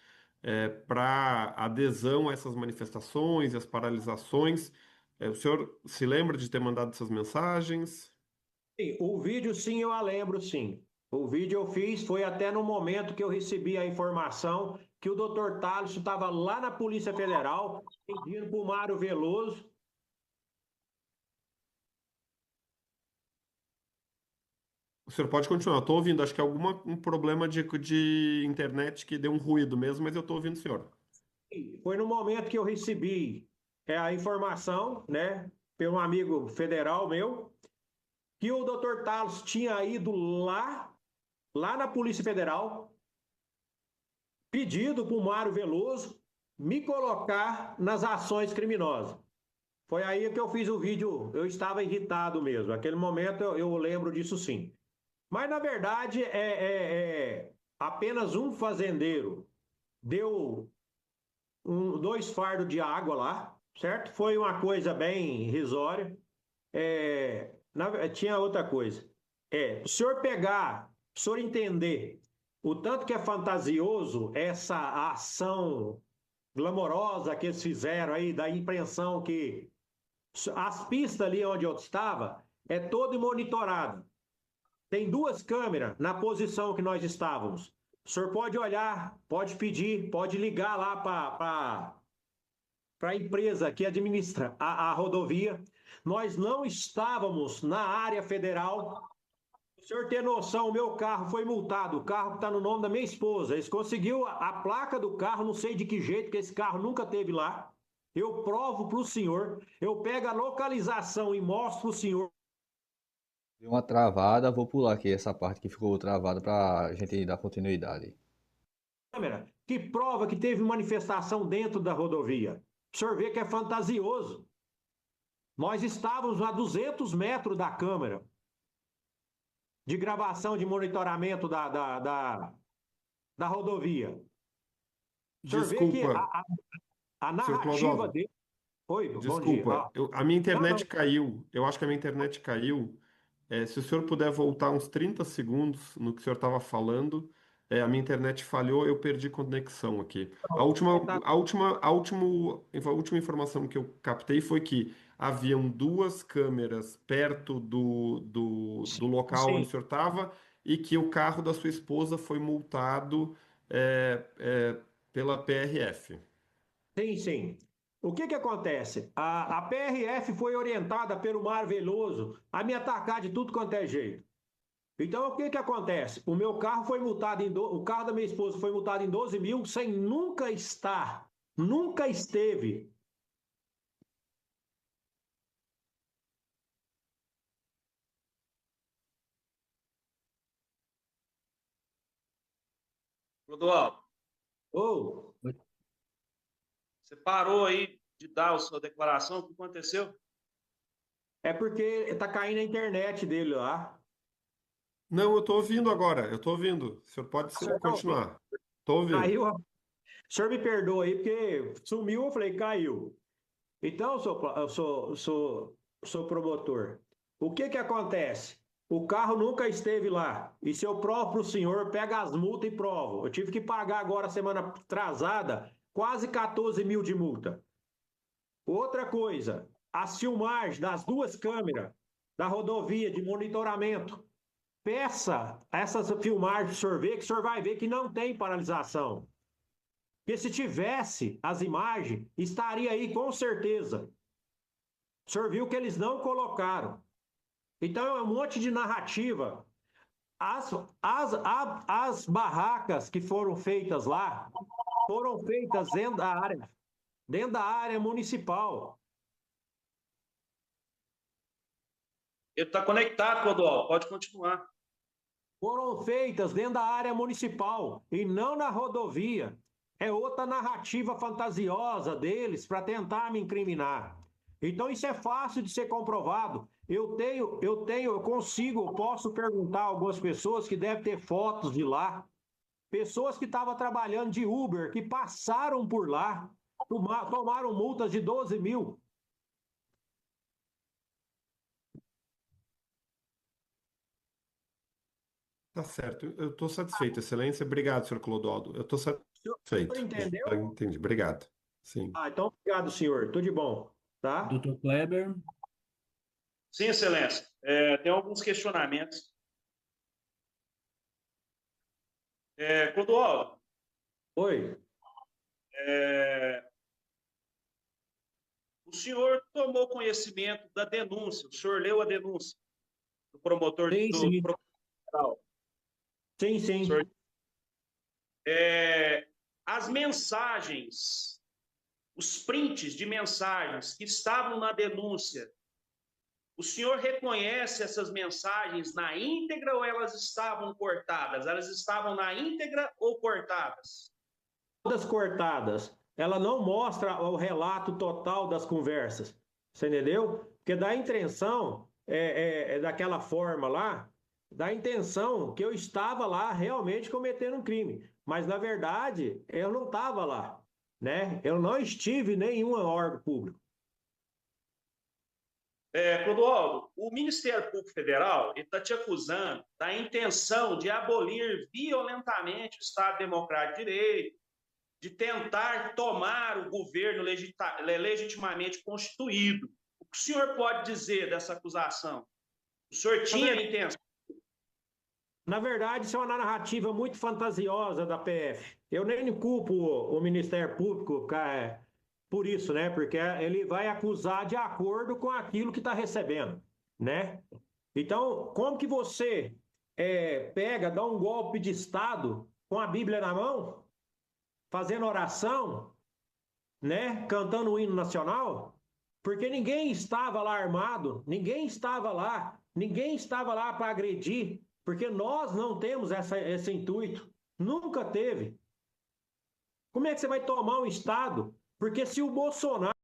Para adesão a essas manifestações e as paralisações. O senhor se lembra de ter mandado essas mensagens? Sim, o vídeo sim, eu a lembro sim. O vídeo eu fiz, foi até no momento que eu recebi a informação que o Dr. Thales estava lá na Polícia Federal, pedindo para o Mário Veloso. O senhor pode continuar, eu estou ouvindo. Acho que é um problema de internet que deu um ruído mesmo, mas eu estou ouvindo o senhor. Foi no momento que eu recebi a informação, né, pelo amigo federal meu, que o Dr. Thales tinha ido lá na Polícia Federal, pedido para o Mário Veloso me colocar nas ações criminosas. Foi aí que eu fiz o vídeo, eu estava irritado mesmo. Naquele momento eu lembro disso sim. Mas na verdade apenas um fazendeiro deu 2 fardos de água lá, certo? Foi uma coisa bem irrisória. Tinha outra coisa. O senhor o senhor entender o tanto que é fantasioso essa ação glamourosa que eles fizeram aí, da impressão que as pistas ali onde eu estava é toda monitorada. Tem 2 câmeras na posição que nós estávamos. O senhor pode olhar, pode pedir, pode ligar lá para a empresa que administra a rodovia. Nós não estávamos na área federal. O senhor ter noção, o meu carro foi multado. O carro está no nome da minha esposa. Eles conseguiu a placa do carro, não sei de que jeito, que esse carro nunca teve lá. Eu provo para o senhor. Eu pego a localização e mostro para o senhor. Deu uma travada, vou pular aqui essa parte que ficou travada para a gente dar continuidade. Câmera que prova que teve manifestação dentro da rodovia. O senhor vê que é fantasioso. Nós estávamos a 200 metros da câmera de gravação, de monitoramento da rodovia. O senhor vê que Desculpa, a senhor narrativa Clodoaldo, dele... Oi, bom dia. desculpa. A minha Não, internet caiu. Eu acho que a minha internet caiu. Se o senhor puder voltar uns 30 segundos no que o senhor estava falando, a minha internet falhou, eu perdi conexão aqui. A última informação que eu captei foi que haviam duas câmeras perto do local onde o sim. senhor estava e que o carro da sua esposa foi multado pela PRF. Sim, sim. O que acontece? A PRF foi orientada pelo Mar Veloso a me atacar de tudo quanto é jeito. Então, o que acontece? O meu carro foi multado o carro da minha esposa foi multado em 12 mil sem nunca estar, nunca esteve. Clodoaldo, Ou, você parou aí de dar a sua declaração, o que aconteceu? é porque tá caindo a internet dele lá. Não, eu estou ouvindo agora, eu estou ouvindo. O senhor pode senhor tá continuar. Estou ouvindo. Caiu. O senhor me perdoa aí, porque sumiu, eu falei, caiu. Então, eu sou promotor. O que acontece? O carro nunca esteve lá. E seu próprio senhor pega as multas e prova. Eu tive que pagar agora, semana atrasada, quase 14 mil de multa. Outra coisa, as filmagens das duas câmeras da rodovia de monitoramento. Peça essas filmagens para o senhor ver, que o senhor vai ver que não tem paralisação. Porque se tivesse as imagens, estaria aí com certeza. O senhor viu que eles não colocaram. Então é um monte de narrativa. As barracas que foram feitas lá, foram feitas dentro da área municipal. Ele está conectado, Clodoaldo, pode continuar. Foram feitas dentro da área municipal e não na rodovia. É outra narrativa fantasiosa deles para tentar me incriminar. Então isso é fácil de ser comprovado. Eu posso perguntar a algumas pessoas que devem ter fotos de lá. Pessoas que estavam trabalhando de Uber, que passaram por lá, tomaram multas de 12 mil. Tá certo, eu estou satisfeito, Excelência. Obrigado, senhor Clodoaldo. Eu estou satisfeito. Entendeu? Entendi, obrigado. Sim. Então obrigado, senhor. Tudo de bom, tá? Dr. Kleber. Sim, Excelência. Tem alguns questionamentos. Clodoaldo, Oi. o senhor tomou conhecimento da denúncia, o senhor leu a denúncia do promotor Sim, do sim. promotor geral. Sim, sim. Senhor, as mensagens, os prints de mensagens que estavam na denúncia, o senhor reconhece essas mensagens na íntegra ou elas estavam cortadas? Elas estavam na íntegra ou cortadas? Todas cortadas. Ela não mostra o relato total das conversas. Você entendeu? Porque dá a intenção, daquela forma lá, dá a intenção que eu estava lá realmente cometendo um crime. Mas, na verdade, eu não estava lá, né? Eu não estive em nenhum órgão público. Clodoaldo, o Ministério Público Federal está te acusando da intenção de abolir violentamente o Estado Democrático de Direito, de tentar tomar o governo legitimamente constituído. O que o senhor pode dizer dessa acusação? O senhor tinha intenção? Na verdade, isso é uma narrativa muito fantasiosa da PF. Eu nem culpo o Ministério Público por isso, né? Porque ele vai acusar de acordo com aquilo que está recebendo, né? Então, como que você dá um golpe de Estado com a Bíblia na mão, fazendo oração, né? Cantando o hino nacional? Porque ninguém estava lá armado, ninguém estava lá para agredir, porque nós não temos esse intuito, nunca teve. Como é que você vai tomar um Estado Porque se o Bolsonaro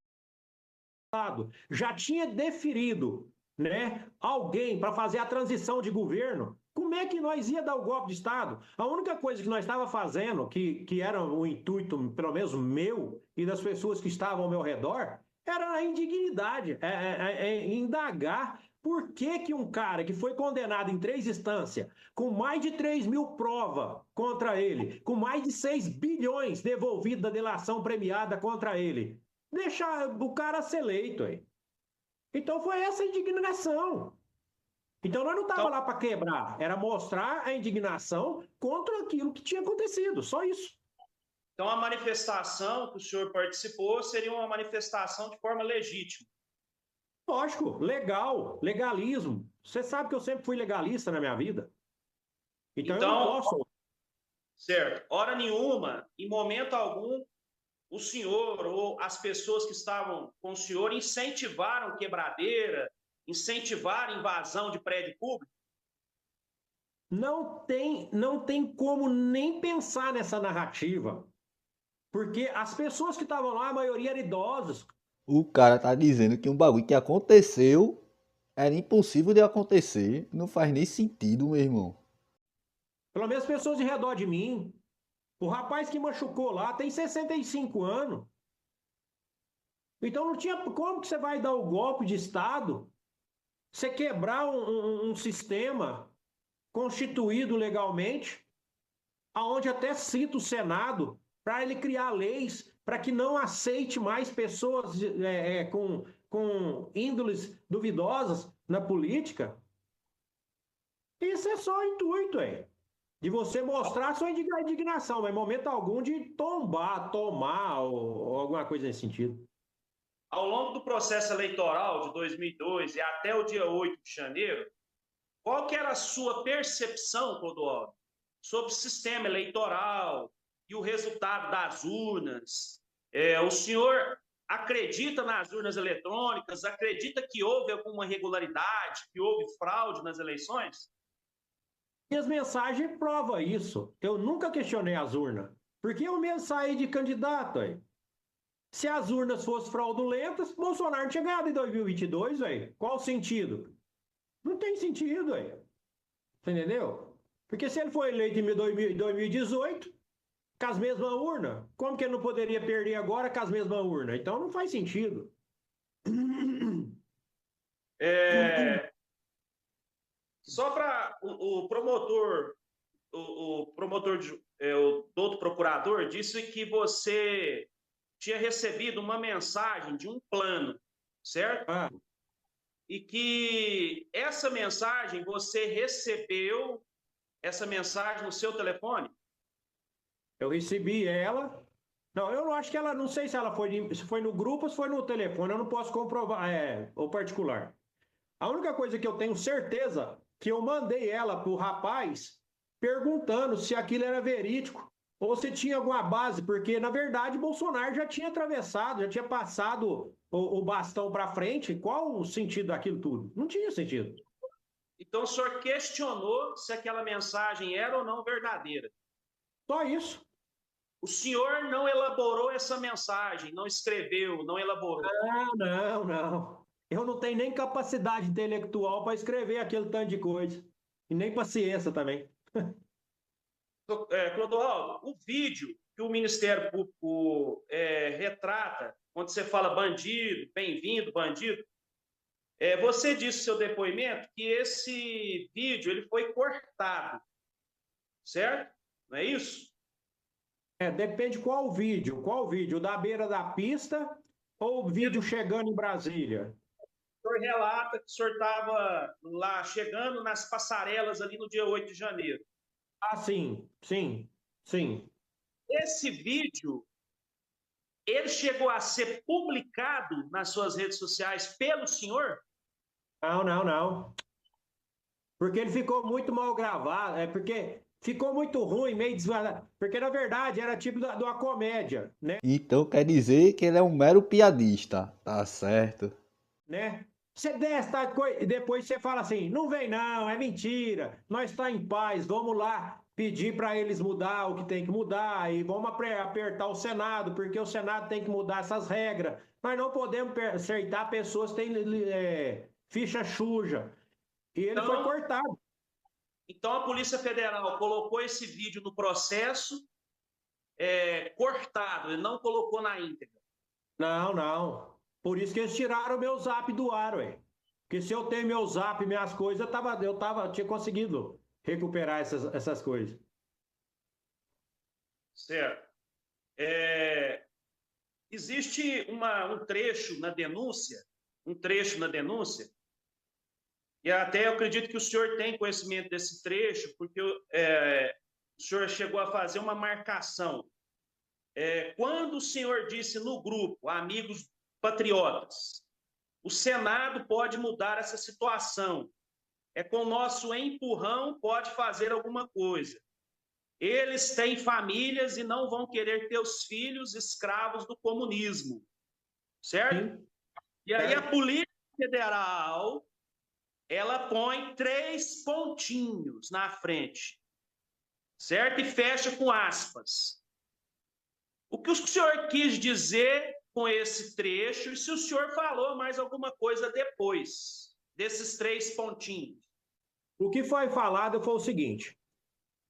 já tinha deferido, né, alguém para fazer a transição de governo, como é que nós ia dar o golpe de Estado? A única coisa que nós estava fazendo, que era o intuito, pelo menos meu e das pessoas que estavam ao meu redor, era a indignidade, indagar por que que um cara que foi condenado em 3 instâncias, com mais de 3.000 provas contra ele, com mais de 6 bilhões devolvidos da delação premiada contra ele, deixar o cara ser eleito aí. Então foi essa a indignação. Então nós não estávamos lá para quebrar, era mostrar a indignação contra aquilo que tinha acontecido, só isso. Então a manifestação que o senhor participou seria uma manifestação de forma legítima. Lógico, legal, legalismo. Você sabe que eu sempre fui legalista na minha vida. Então eu não posso. Certo. Hora nenhuma, em momento algum, o senhor ou as pessoas que estavam com o senhor incentivaram quebradeira, incentivaram invasão de prédio público? Não tem como nem pensar nessa narrativa. Porque as pessoas que estavam lá, a maioria eram idosos. O cara tá dizendo que um bagulho que aconteceu era impossível de acontecer. Não faz nem sentido, meu irmão. Pelo menos pessoas em redor de mim. O rapaz que machucou lá tem 65 anos. Então não tinha como que você vai dar o golpe de Estado, você quebrar um sistema constituído legalmente, aonde até cita o Senado, para ele criar leis para que não aceite mais pessoas com índoles duvidosas na política. Isso é só intuito, de você mostrar sua indignação, mas em momento algum de tomar ou alguma coisa nesse sentido. Ao longo do processo eleitoral de 2002 e até o dia 8 de janeiro, qual que era a sua percepção, Clodoaldo, sobre o sistema eleitoral e o resultado das urnas? O senhor acredita nas urnas eletrônicas? Acredita que houve alguma irregularidade, que houve fraude nas eleições? Minhas mensagens provam isso. Eu nunca questionei as urnas. Porque eu mesmo saí de candidato, Se as urnas fossem fraudulentas, Bolsonaro tinha ganhado em 2022, Qual o sentido? Não tem sentido, Você entendeu? Porque se ele foi eleito em 2018, com as mesmas urnas, como que ele não poderia perder agora com as mesmas urnas? Então não faz sentido. Só para o promotor, o doutor procurador disse que você tinha recebido uma mensagem de um plano, certo? E que essa mensagem, você recebeu essa mensagem no seu telefone? Eu recebi ela. Não, eu não acho que ela, não sei se ela se foi no grupo ou se foi no telefone, eu não posso comprovar, ou particular. A única coisa que eu tenho certeza que eu mandei ela pro rapaz perguntando se aquilo era verídico ou se tinha alguma base, porque na verdade Bolsonaro já tinha atravessado, já tinha passado o bastão para frente. Qual o sentido daquilo tudo? Não tinha sentido. Então o senhor questionou se aquela mensagem era ou não verdadeira? Só isso. O senhor não elaborou essa mensagem, não escreveu, não elaborou? Não. Eu não tenho nem capacidade intelectual para escrever aquele tanto de coisa. E nem paciência também. Clodoaldo, o vídeo que o Ministério Público retrata, quando você fala bandido, bem-vindo, bandido, você disse no seu depoimento que esse vídeo ele foi cortado, certo? Não é isso? Depende qual vídeo. Qual vídeo? Da beira da pista ou o vídeo chegando em Brasília? O senhor relata que o senhor estava lá chegando nas passarelas ali no dia 8 de janeiro. Ah, sim. Esse vídeo, ele chegou a ser publicado nas suas redes sociais pelo senhor? Não. Porque ele ficou muito mal gravado, porque ficou muito ruim, meio desvazado. Porque, na verdade, era tipo de uma comédia, né? Então quer dizer que ele é um mero piadista, tá certo? Né? Você desta coisa e depois você fala assim, não vem não, é mentira, nós está em paz, vamos lá pedir para eles mudar o que tem que mudar, e vamos apertar o Senado, porque o Senado tem que mudar essas regras. Nós não podemos aceitar pessoas que têm ficha suja. E ele foi cortado. Então a Polícia Federal colocou esse vídeo no processo cortado, ele não colocou na íntegra. Não. Por isso que eles tiraram o meu zap do ar, ué. Porque se eu tenho meu zap, minhas coisas, eu tinha conseguido recuperar essas coisas. Certo. Existe um trecho na denúncia, e até eu acredito que o senhor tem conhecimento desse trecho, porque o senhor chegou a fazer uma marcação. Quando o senhor disse no grupo, amigos patriotas, o Senado pode mudar essa situação, com o nosso empurrão pode fazer alguma coisa. Eles têm famílias e não vão querer ter os filhos escravos do comunismo, certo? Sim. E aí a Polícia Federal, ela põe 3 pontinhos na frente, certo? E fecha com aspas. O que o senhor quis dizer com esse trecho e se o senhor falou mais alguma coisa depois desses 3 pontinhos? O que foi falado foi o seguinte,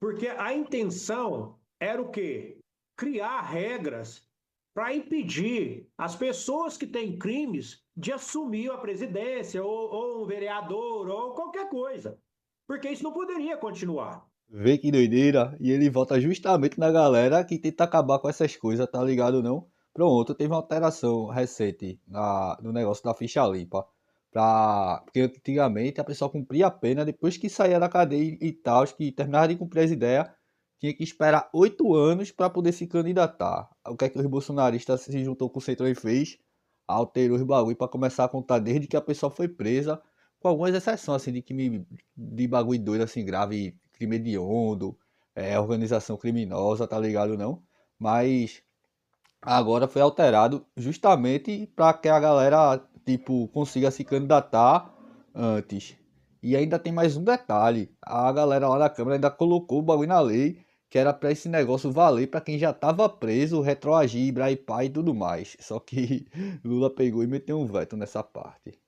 porque a intenção era o quê? Criar regras para impedir as pessoas que têm crimes de assumir a presidência ou um vereador ou qualquer coisa, porque isso não poderia continuar. Vê que doideira, e ele volta justamente na galera que tenta acabar com essas coisas, tá ligado não? Pronto, teve uma alteração recente no negócio da ficha limpa. Porque antigamente a pessoa cumpria a pena, depois que saía da cadeia e tal, que terminava de cumprir as ideias, tinha que esperar 8 anos para poder se candidatar. O que é que os bolsonaristas se juntou com o Centrão e fez? Alterou os bagulho para começar a contar desde que a pessoa foi presa, com algumas exceções assim de bagulho doido assim grave, crime hediondo, organização criminosa, tá ligado não? Mas agora foi alterado justamente para que a galera tipo consiga se candidatar antes. E ainda tem mais um detalhe, a galera lá da Câmara ainda colocou o bagulho na lei, que era para esse negócio valer para quem já estava preso, retroagir, Ibraipá e tudo mais. Só que Lula pegou e meteu um veto nessa parte.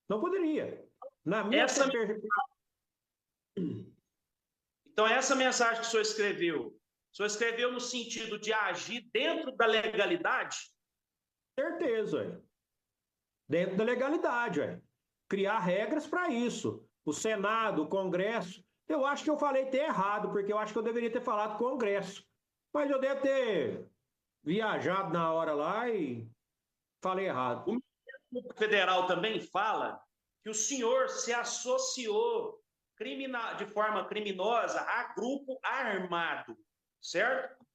Não poderia. Na minha Então essa mensagem que o senhor escreveu no sentido de agir dentro da legalidade? Certeza, ué. Dentro da legalidade, ué. Criar regras para isso. O Senado, o Congresso. Eu acho que eu falei até errado, porque eu acho que eu deveria ter falado Congresso. Mas eu devo ter viajado na hora lá e falei errado. O Ministério Público Federal também fala que o senhor se associou de forma criminosa a grupo armado, certo?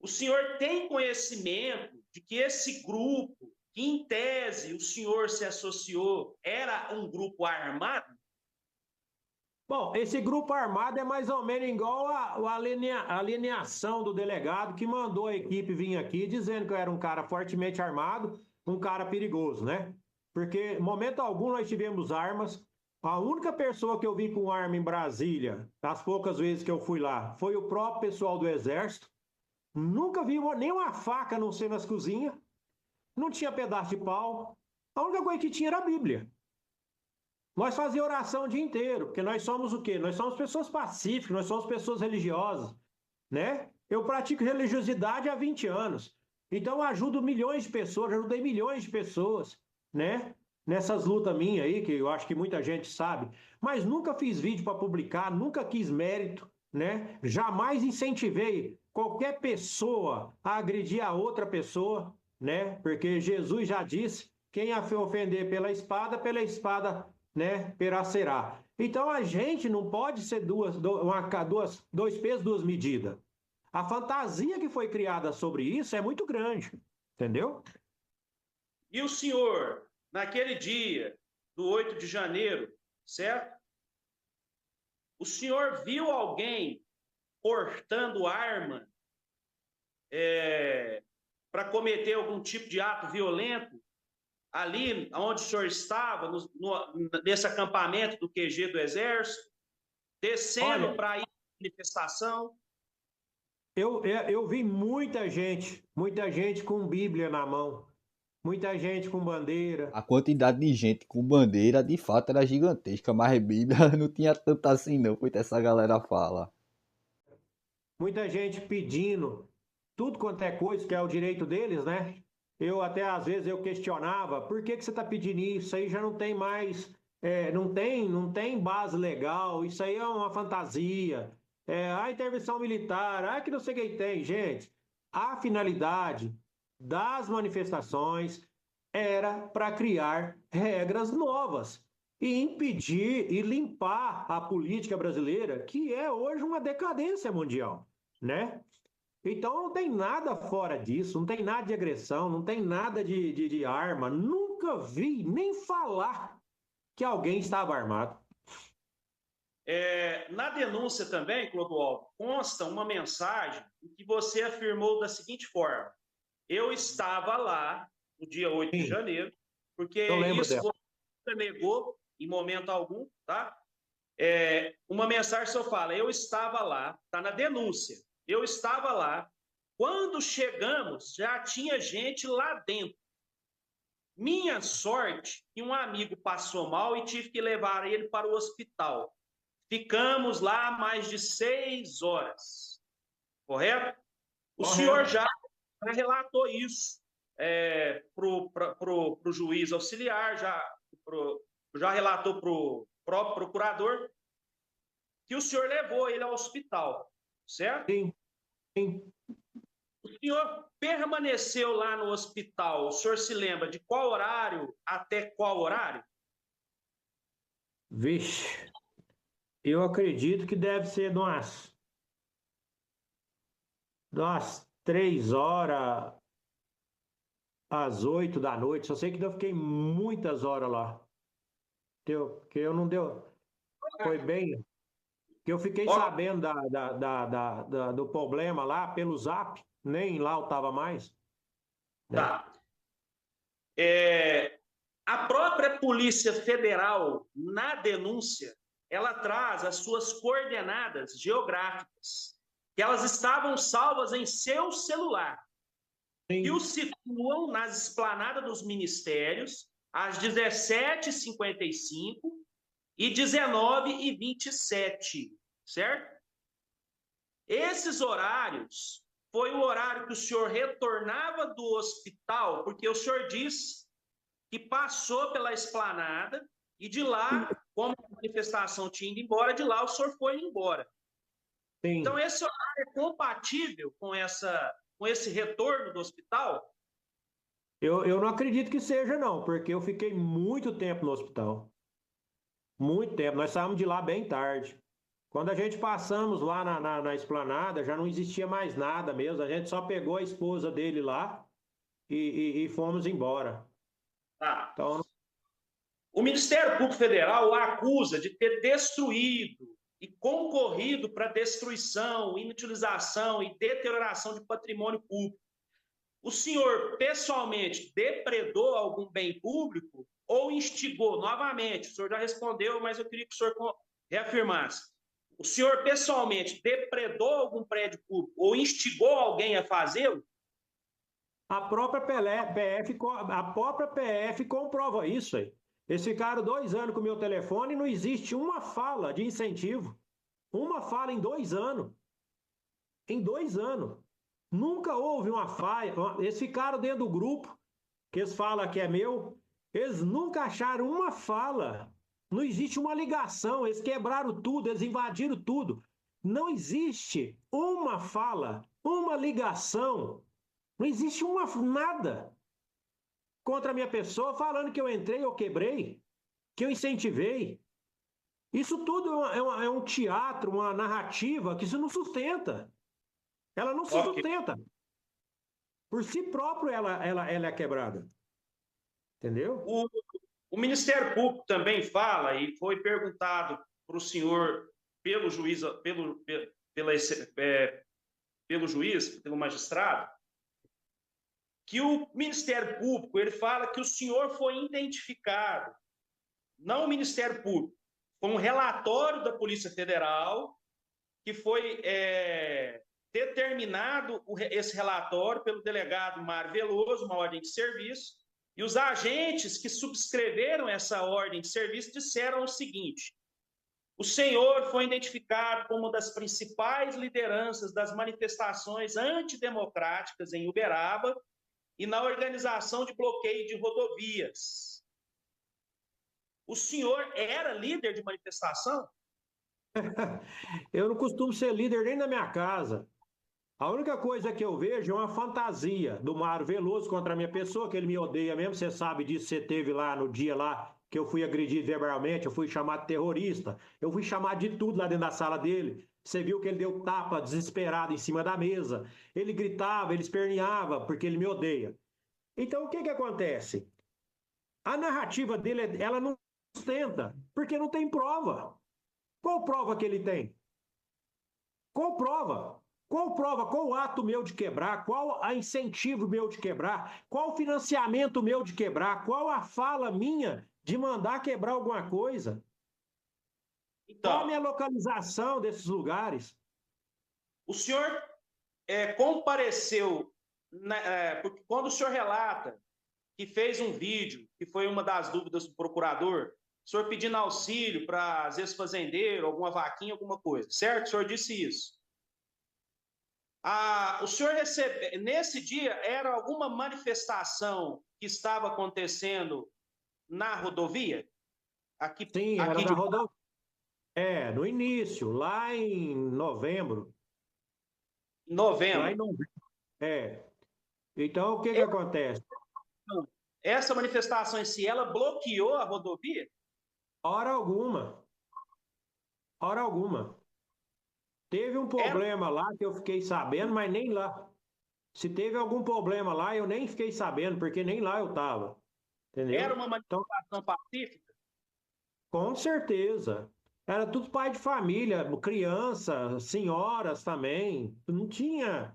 O senhor tem conhecimento de que esse grupo, que em tese o senhor se associou, era um grupo armado? Bom, esse grupo armado é mais ou menos igual a alineação do delegado que mandou a equipe vir aqui dizendo que eu era um cara fortemente armado, um cara perigoso, né? Porque, momento algum, nós tivemos armas. A única pessoa que eu vi com arma em Brasília, as poucas vezes que eu fui lá, foi o próprio pessoal do Exército. Nunca vi nem uma faca não ser nas cozinhas. Não tinha pedaço de pau. A única coisa que tinha era a Bíblia. Nós fazíamos oração o dia inteiro, porque nós somos o quê? Nós somos pessoas pacíficas, nós somos pessoas religiosas, né? Eu pratico religiosidade há 20 anos. Então eu ajudo milhões de pessoas, ajudei milhões de pessoas, né? Nessas lutas minhas aí, que eu acho que muita gente sabe. Mas nunca fiz vídeo para publicar, nunca quis mérito, né? Jamais incentivei qualquer pessoa a agredir a outra pessoa, né? Porque Jesus já disse, quem a ofender pela espada, né, peracerá. Então a gente não pode ser dois pesos, duas medidas. A fantasia que foi criada sobre isso é muito grande, entendeu? E o senhor, naquele dia do 8 de janeiro, certo? O senhor viu alguém portando arma para cometer algum tipo de ato violento ali onde o senhor estava, nesse acampamento do QG do Exército? descendo para ir à manifestação? Eu vi muita gente com Bíblia na mão, muita gente com bandeira. A quantidade de gente com bandeira, de fato, era gigantesca, mas a Bíblia não tinha tanta assim não, feito essa galera fala. Muita gente pedindo tudo quanto é coisa, que é o direito deles, né? Eu até, às vezes, eu questionava, por que você está pedindo isso? Isso aí já não tem mais, não tem base legal, isso aí é uma fantasia. A intervenção militar, que não sei quem tem. Gente, a finalidade das manifestações era para criar regras novas e impedir e limpar a política brasileira, que é hoje uma decadência mundial, né? Então não tem nada fora disso, não tem nada de agressão, não tem nada de arma. Nunca vi nem falar que alguém estava armado. Na denúncia também, Clodoaldo, consta uma mensagem em que você afirmou da seguinte forma: eu estava lá no dia 8 de janeiro, porque isso você negou em momento algum, tá? Uma mensagem que eu falo, eu estava lá, tá na denúncia, eu estava lá, quando chegamos já tinha gente lá dentro. Minha sorte que um amigo passou mal e tive que levar ele para o hospital. Ficamos lá mais de 6 horas, correto? O senhor já relatou isso para o juiz auxiliar, já relatou para o próprio procurador, que o senhor levou ele ao hospital, certo? Sim. O senhor permaneceu lá no hospital, o senhor se lembra de qual horário até qual horário? Vixe, eu acredito que deve ser de umas 3 horas às 8 da noite. Só sei que eu fiquei muitas horas lá. Que eu não deu. Foi bem. Que eu fiquei sabendo do problema lá pelo Zap, nem lá eu estava mais. Tá. A própria Polícia Federal, na denúncia, ela traz as suas coordenadas geográficas, que elas estavam salvas em seu celular, que os situam nas esplanadas dos ministérios às 17h55 e 19h27, certo? Esses horários foi o horário que o senhor retornava do hospital, porque o senhor disse que passou pela esplanada e de lá, como a manifestação tinha ido embora, de lá o senhor foi embora. Sim. Então, esse horário é compatível com esse retorno do hospital? Eu não acredito que seja, não, porque eu fiquei muito tempo no hospital. Muito tempo. Nós saímos de lá bem tarde. Quando a gente passamos lá na esplanada, já não existia mais nada mesmo. A gente só pegou a esposa dele lá e fomos embora. Tá. Então, o Ministério Público Federal o acusa de ter destruído e concorrido para destruição, inutilização e deterioração de patrimônio público. O senhor, pessoalmente, depredou algum bem público ou instigou? Novamente, o senhor já respondeu, mas eu queria que o senhor reafirmasse. O senhor, pessoalmente, depredou algum prédio público ou instigou alguém a fazê-lo? A própria PF comprova isso aí. Eles ficaram 2 anos com o meu telefone e não existe uma fala de incentivo. Uma fala em 2 anos. Em 2 anos. Nunca houve uma falha. Eles ficaram dentro do grupo, que eles falam que é meu. Eles nunca acharam uma fala. Não existe uma ligação. Eles quebraram tudo, eles invadiram tudo. Não existe uma fala, uma ligação. Não existe nada contra a minha pessoa falando que eu entrei, eu quebrei, que eu incentivei. Isso tudo é um teatro, uma narrativa que isso não sustenta. Ela não se sustenta. Por si próprio ela é quebrada. Entendeu? O Ministério Público também fala, e foi perguntado para o senhor pelo juiz, pelo magistrado, que o Ministério Público ele fala que o senhor foi identificado, não o Ministério Público, Foi um relatório da Polícia Federal que foi determinado esse relatório pelo delegado Mário Veloso, uma ordem de serviço, e os agentes que subscreveram essa ordem de serviço disseram o seguinte: o senhor foi identificado como uma das principais lideranças das manifestações antidemocráticas em Uberaba e na organização de bloqueio de rodovias. O senhor era líder de manifestação? Eu não costumo ser líder nem na minha casa. A única coisa que eu vejo é uma fantasia do Mário Veloso contra a minha pessoa, que ele me odeia mesmo. Você sabe disso, você teve lá no dia lá que eu fui agredido verbalmente, eu fui chamado de terrorista, eu fui chamado de tudo lá dentro da sala dele. Você viu que ele deu tapa desesperado em cima da mesa. Ele gritava, ele esperneava, porque ele me odeia. Então, o que acontece? A narrativa dele, ela não sustenta, porque não tem prova. Qual prova que ele tem? Qual prova? Qual prova? Qual o ato meu de quebrar? Qual a incentivo meu de quebrar? Qual o financiamento meu de quebrar? Qual a fala minha de mandar quebrar alguma coisa? Então, qual a minha localização desses lugares? O senhor compareceu, porque quando o senhor relata que fez um vídeo, que foi uma das dúvidas do procurador, o senhor pedindo auxílio para, às vezes, fazendeiro, alguma vaquinha, alguma coisa, certo? O senhor disse isso. O senhor nesse dia, era alguma manifestação que estava acontecendo na rodovia? Sim, era na rodovia. No início, lá em novembro. Novembro? Lá em novembro. Então, o que acontece? Essa manifestação em si, ela bloqueou a rodovia? Hora alguma. Hora alguma. Teve um problema lá que eu fiquei sabendo, mas nem lá. Se teve algum problema lá, eu nem fiquei sabendo, porque nem lá eu estava. Entendeu? Era uma manifestação pacífica? Com certeza. Era tudo pai de família, criança, senhoras também. Não tinha.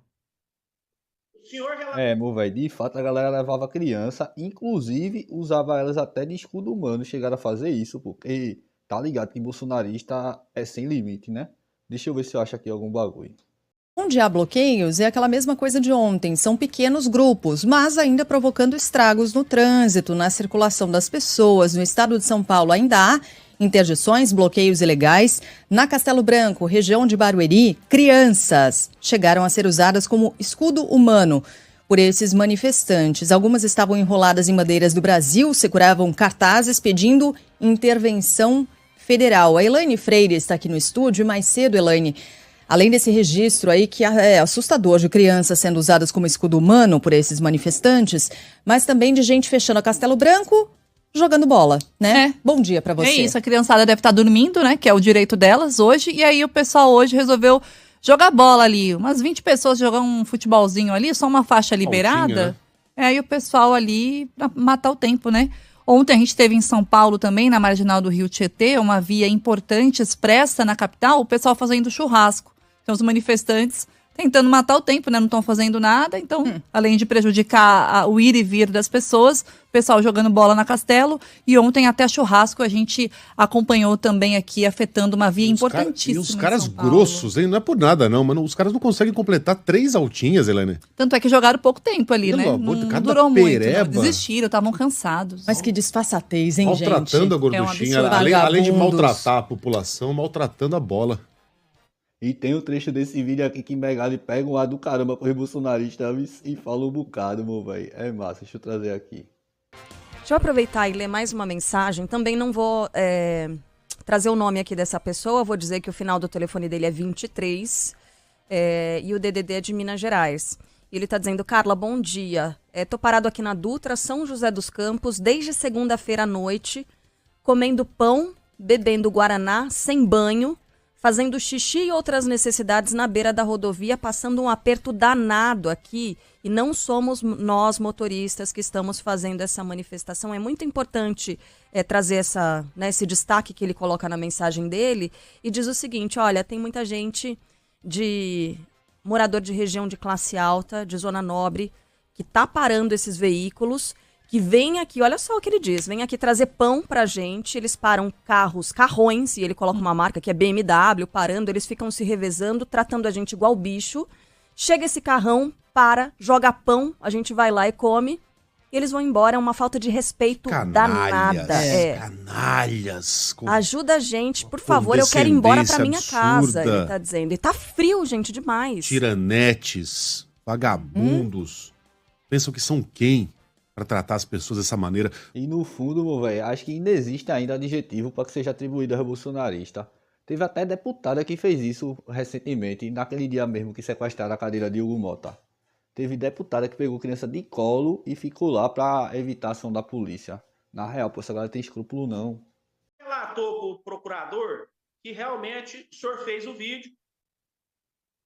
O senhor meu velho, de fato a galera levava criança, inclusive usava elas até de escudo humano, chegaram a fazer isso, porque tá ligado que bolsonarista é sem limite, né? Deixa eu ver se eu acho aqui algum bagulho. Onde há bloqueios é aquela mesma coisa de ontem, são pequenos grupos, mas ainda provocando estragos no trânsito, na circulação das pessoas. No estado de São Paulo ainda há interdições, bloqueios ilegais. Na Castelo Branco, região de Barueri, crianças chegaram a ser usadas como escudo humano por esses manifestantes. Algumas estavam enroladas em bandeiras do Brasil, seguravam cartazes pedindo intervenção federal. A Elaine Freire está aqui no estúdio. Mais cedo, Elaine, além desse registro aí que é assustador de crianças sendo usadas como escudo humano por esses manifestantes, mas também de gente fechando a Castelo Branco, jogando bola, né? Bom dia pra você. É isso, a criançada deve estar dormindo, né? Que é o direito delas hoje. E aí o pessoal hoje resolveu jogar bola ali. Umas 20 pessoas jogando um futebolzinho ali, só uma faixa liberada. Né? E o pessoal ali pra matar o tempo, né? Ontem a gente teve em São Paulo também, na Marginal do Rio Tietê, uma via importante expressa na capital, o pessoal fazendo churrasco. Então os manifestantes tentando matar o tempo, né? Não estão fazendo nada, então, além de prejudicar o ir e vir das pessoas, o pessoal jogando bola na Castelo, e ontem até churrasco a gente acompanhou também aqui, afetando uma via importantíssima. E os caras grossos, hein? Não é por nada não, mas os caras não conseguem completar 3 altinhas, Helene. Tanto é que jogaram pouco tempo ali, né? Não durou muito, não. Desistiram, estavam cansados. Mas que disfarçatez, hein, maltratando gente? Maltratando a gorduchinha, além de maltratar a população, maltratando a bola. E tem um trecho desse vídeo aqui que Megali pega um ar do caramba com os bolsonaristas e fala um bocado, meu velho. É massa, deixa eu trazer aqui. Deixa eu aproveitar e ler mais uma mensagem. Também não vou trazer o nome aqui dessa pessoa, vou dizer que o final do telefone dele é 23 e o DDD é de Minas Gerais. E ele está dizendo: Carla, bom dia. Tô parado aqui na Dutra, São José dos Campos, desde segunda-feira à noite, comendo pão, bebendo guaraná, sem banho, fazendo xixi e outras necessidades na beira da rodovia, passando um aperto danado aqui. E não somos nós, motoristas, que estamos fazendo essa manifestação. É muito importante trazer esse destaque que ele coloca na mensagem dele. E diz o seguinte: olha, tem muita gente morador de região de classe alta, de zona nobre, que está parando esses veículos, que vem aqui, olha só o que ele diz, vem aqui trazer pão pra gente, eles param carrões, e ele coloca uma marca que é BMW, parando, eles ficam se revezando, tratando a gente igual bicho. Chega esse carrão, joga pão, a gente vai lá e come, e eles vão embora, é uma falta de respeito danada. Canalhas. Ajuda a gente, por favor, eu quero ir embora pra minha casa, absurda. ele tá dizendo. E tá frio, gente, demais. Tiranetes, vagabundos. Pensam que são quem para tratar as pessoas dessa maneira? E no fundo, meu velho, acho que ainda existe ainda adjetivo para que seja atribuído a bolsonarista. Teve até deputada que fez isso recentemente, naquele dia mesmo que sequestraram a cadeira de Hugo Mota. Teve deputada que pegou criança de colo e ficou lá para evitar a ação da polícia. Na real, pô, essa galera tem escrúpulo não. Relatou para o procurador que realmente o senhor fez o vídeo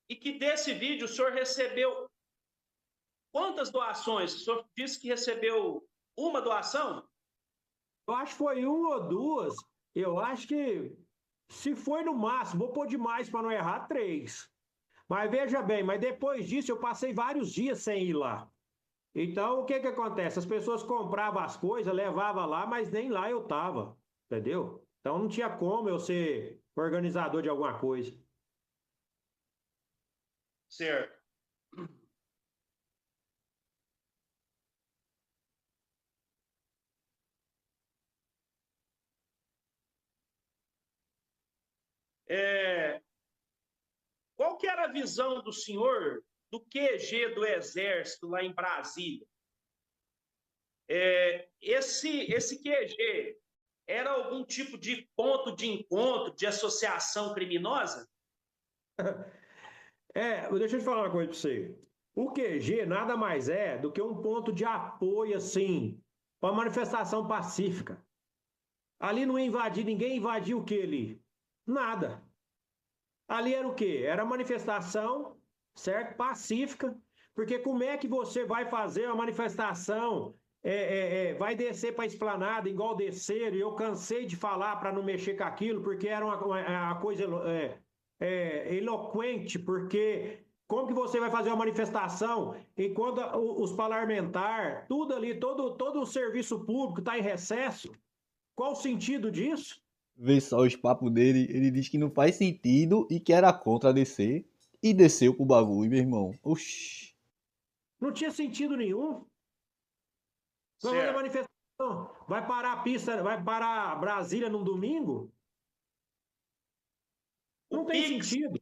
e que desse vídeo o senhor recebeu quantas doações? O senhor disse que recebeu uma doação? Eu acho que foi uma ou duas. Eu acho que, se foi no máximo, vou pôr demais para não errar, 3. Mas veja bem, mas depois disso eu passei vários dias sem ir lá. Então, o que acontece? As pessoas compravam as coisas, levavam lá, mas nem lá eu tava, entendeu? Então não tinha como eu ser organizador de alguma coisa. Certo. Qual que era a visão do senhor do QG do Exército lá em Brasília? Esse QG era algum tipo de ponto de encontro, de associação criminosa? Deixa eu te falar uma coisa para você. O QG nada mais é do que um ponto de apoio, assim, para manifestação pacífica. Ali não ia invadir, ninguém invadiu o que ali? Nada. Ali era o quê? Era manifestação, certo? Pacífica. Porque como é que você vai fazer uma manifestação, vai descer para a esplanada igual descer, e eu cansei de falar para não mexer com aquilo, porque era uma coisa eloquente, porque como que você vai fazer uma manifestação enquanto os parlamentares, tudo ali, todo o serviço público está em recesso? Qual o sentido disso? Vê só os papos dele, ele diz que não faz sentido e que era contra descer, e desceu pro bagulho, meu irmão. Oxi. Não tinha sentido nenhum. Vai fazer manifestação, vai parar a pista, vai parar Brasília num domingo? Não tem sentido.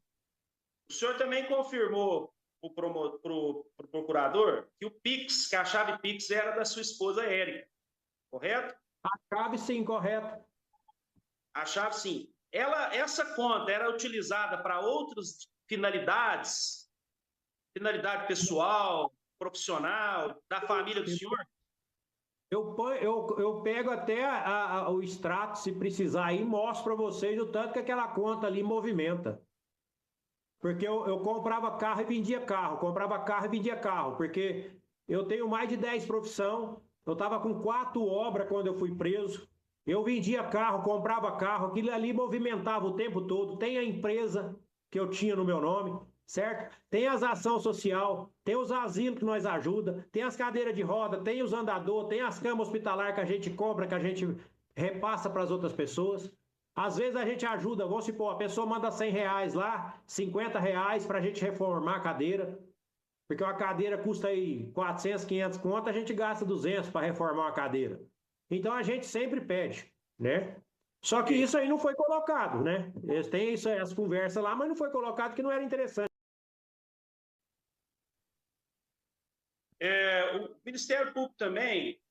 O senhor também confirmou pro procurador que o Pix, que a chave Pix era da sua esposa Érica, correto? A chave sim, correto. A chave sim. Essa conta era utilizada para outras finalidades? Finalidade pessoal, profissional, da família do senhor? Eu pego até o extrato, se precisar, e mostro para vocês o tanto que aquela conta ali movimenta. Porque eu comprava carro e vendia carro, comprava carro e vendia carro, porque eu tenho mais de 10 profissão, eu estava com 4 obras quando eu fui preso, eu vendia carro, comprava carro, aquilo ali movimentava o tempo todo. Tem a empresa que eu tinha no meu nome, certo? Tem as ações social, tem os asilos que nós ajuda, tem as cadeiras de roda, tem os andador, tem as camas hospitalares que a gente compra, que a gente repassa para as outras pessoas. Às vezes a gente ajuda, vamos supor, a pessoa manda R$100 lá, R$50 para a gente reformar a cadeira, porque uma cadeira custa aí 400, 500 conto, a gente gasta 200 para reformar uma cadeira. Então a gente sempre pede, né? Só que isso aí não foi colocado, né? Eles têm essa conversa lá, mas não foi colocado que não era interessante. O Ministério Público também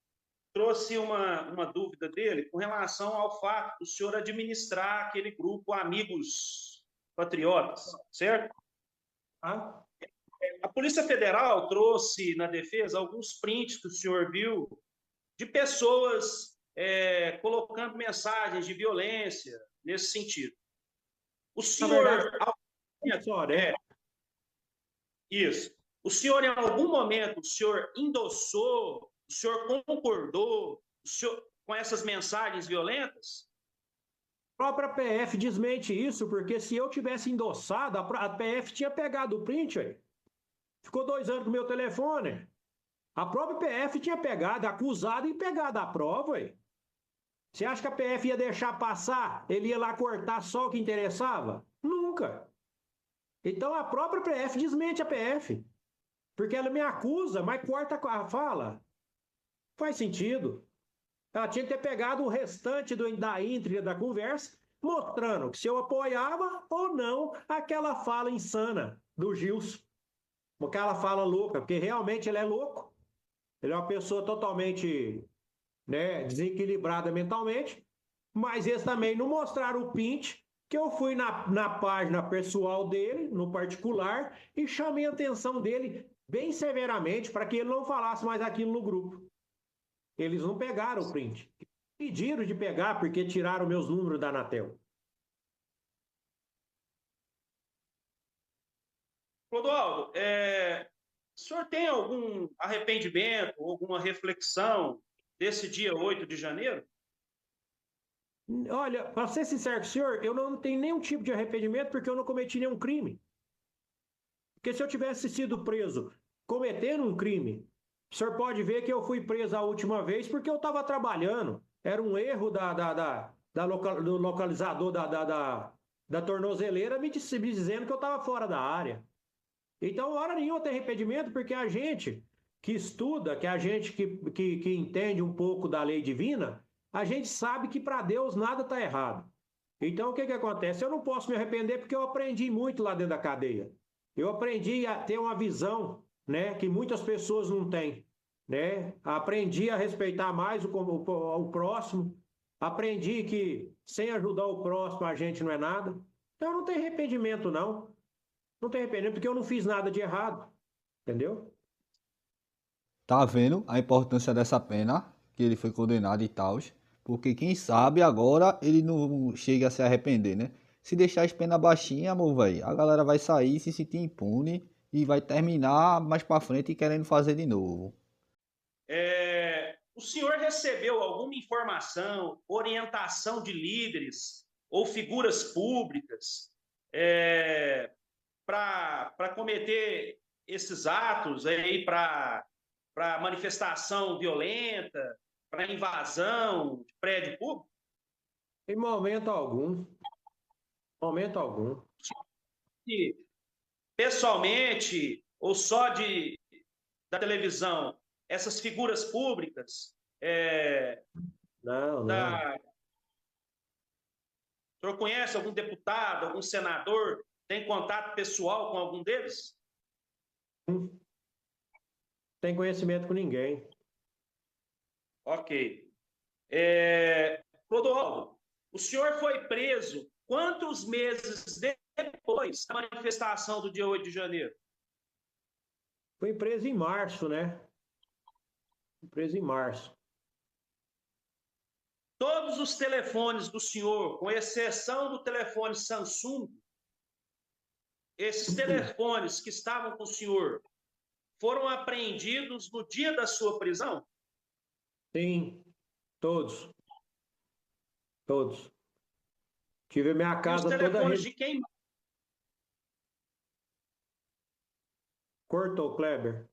trouxe uma dúvida dele com relação ao fato do senhor administrar aquele grupo Amigos Patriotas, certo? A Polícia Federal trouxe na defesa alguns prints que o senhor viu de pessoas colocando mensagens de violência nesse sentido. O senhor... Isso. O senhor, em algum momento, o senhor endossou, o senhor concordou com essas mensagens violentas? A própria PF desmente isso, porque se eu tivesse endossado, a PF tinha pegado o print aí. Ficou 2 anos com o meu telefone. A própria PF tinha pegado, acusado e pegado a prova, ué. Você acha que a PF ia deixar passar? Ele ia lá cortar só o que interessava? Nunca. Então a própria PF desmente a PF. Porque ela me acusa, mas corta a fala. Faz sentido. Ela tinha que ter pegado o restante da íntegra da conversa, mostrando que se eu apoiava ou não aquela fala insana do Gilson. Aquela fala louca, porque realmente ele é louco. Ele é uma pessoa totalmente, né, desequilibrada mentalmente. Mas eles também não mostraram o print, que eu fui na página pessoal dele, no particular, e chamei a atenção dele bem severamente para que ele não falasse mais aquilo no grupo. Eles não pegaram o print. Pediram de pegar porque tiraram meus números da Anatel. Clodoaldo, o senhor tem algum arrependimento, alguma reflexão desse dia 8 de janeiro? Olha, para ser sincero com o senhor, eu não tenho nenhum tipo de arrependimento porque eu não cometi nenhum crime. Porque se eu tivesse sido preso cometendo um crime, o senhor pode ver que eu fui preso a última vez porque eu estava trabalhando. Era um erro do localizador da tornozeleira me dizendo que eu estava fora da área. Então, hora nenhuma tem arrependimento, porque a gente que estuda, que a gente que entende um pouco da lei divina, a gente sabe que para Deus nada está errado. Então, o que acontece? Eu não posso me arrepender porque eu aprendi muito lá dentro da cadeia. Eu aprendi a ter uma visão, né, que muitas pessoas não têm, né? Aprendi a respeitar mais o próximo. Aprendi que sem ajudar o próximo a gente não é nada. Então, não tem arrependimento, não. Não tem arrependimento porque eu não fiz nada de errado. Entendeu? Tá vendo a importância dessa pena, que ele foi condenado e tal? Porque quem sabe agora ele não chega a se arrepender, né? Se deixar as penas baixinhas, amor, velho, a galera vai sair, se sentir impune e vai terminar mais pra frente querendo fazer de novo. O senhor recebeu alguma informação, orientação de líderes ou figuras públicas para cometer esses atos aí, para manifestação violenta, para invasão de prédio público? Em momento algum. Momento algum. Pessoalmente, ou só da televisão, essas figuras públicas... Não. O senhor conhece algum deputado, algum senador? Tem contato pessoal com algum deles? Não tem conhecimento com ninguém. Ok. Clodoaldo, o senhor foi preso quantos meses depois da manifestação do dia 8 de janeiro? Fui preso em março, né? Fui preso em março. Todos os telefones do senhor, com exceção do telefone Samsung, esses telefones que estavam com o senhor foram apreendidos no dia da sua prisão? Sim, todos. Todos. Tive a minha casa toda... E os telefones de quem? Cortou, Kleber.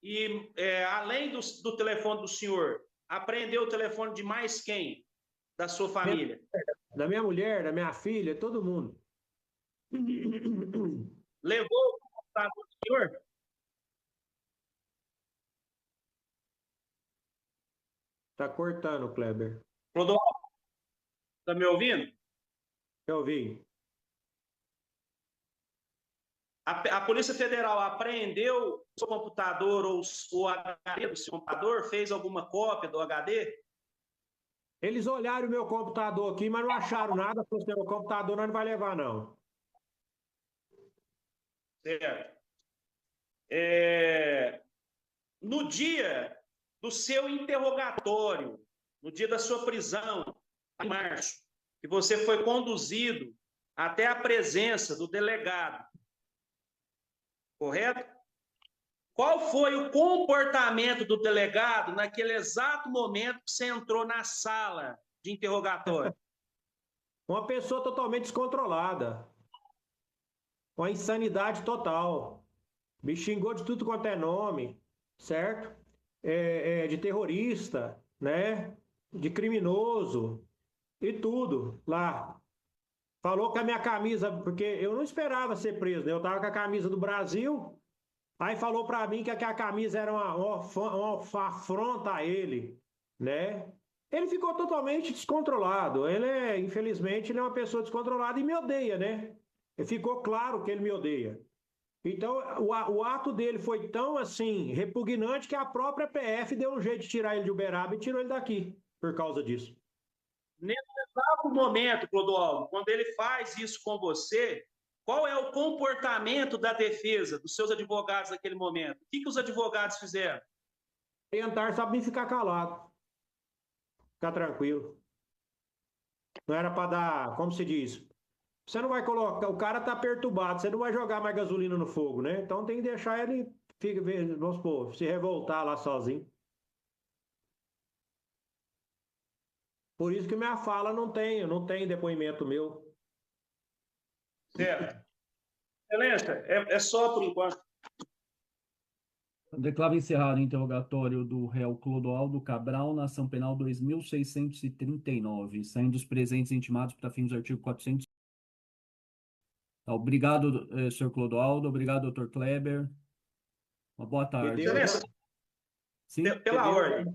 E além do telefone do senhor, apreendeu o telefone de mais quem? Da sua família? Da minha mulher, da minha filha, todo mundo. Levou o computador do senhor? Tá cortando, Kleber. Clodoaldo, tá me ouvindo? Eu ouvi. A Polícia Federal apreendeu o seu computador ou o HD do seu computador? Fez alguma cópia do HD? Eles olharam o meu computador aqui, mas não acharam nada. Porque o computador não vai levar, não. Certo. No dia do seu interrogatório, no dia da sua prisão, em março, que você foi conduzido até a presença do delegado, correto? Qual foi o comportamento do delegado naquele exato momento que você entrou na sala de interrogatório? Uma pessoa totalmente descontrolada. Uma insanidade total. Me xingou de tudo quanto é nome, certo? De terrorista, né? De criminoso e tudo lá. Falou que a minha camisa, porque eu não esperava ser preso, né? Eu tava com a camisa do Brasil, aí falou pra mim que a camisa era uma afronta a ele, né? Ele ficou totalmente descontrolado. Infelizmente, ele é uma pessoa descontrolada e me odeia, né? E ficou claro que ele me odeia. Então, o ato dele foi tão, assim, repugnante que a própria PF deu um jeito de tirar ele de Uberaba e tirou ele daqui, por causa disso. Nesse exato momento, Clodoaldo, quando ele faz isso com você, qual é o comportamento da defesa, dos seus advogados naquele momento? O que os advogados fizeram? Orientar sabe ficar calado. Ficar tranquilo. Não era para dar, como se diz, você não vai colocar, o cara tá perturbado, você não vai jogar mais gasolina no fogo, né? Então tem que deixar ele, vamos supor, se revoltar lá sozinho. Por isso que minha fala não tem depoimento meu. Certo. Excelência, é só por enquanto. Declaro encerrado o interrogatório do réu Clodoaldo Cabral na ação penal 2639, saindo os presentes intimados para fins do artigo 400. Obrigado, senhor Clodoaldo. Obrigado, doutor Kleber. Uma boa tarde. Excelência, Sim? pela ordem.